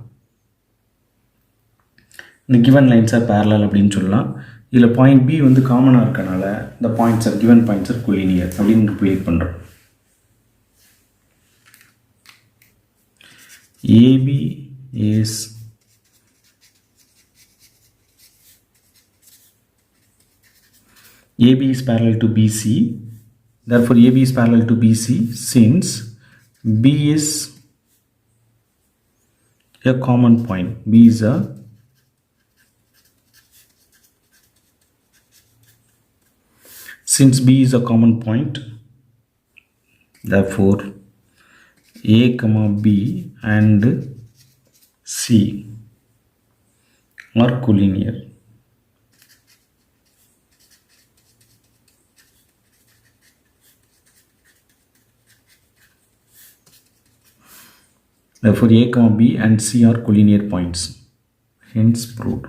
இந்த கிவன் லைன்ஸ் ஆர் பேரலல் அப்படின்னு சொல்லலாம். இதில் பாயிண்ட் பி வந்து காமனாக இருக்கனால இந்த points R given points R collinear அப்படின்னு ரிப்ளேஸ் பண்ணுறோம். AB is parallel to BC, therefore AB is parallel to BC since B is a common point. B is a since B is a common point, therefore A, B and C are collinear. Therefore A, B and C are collinear points, hence proved.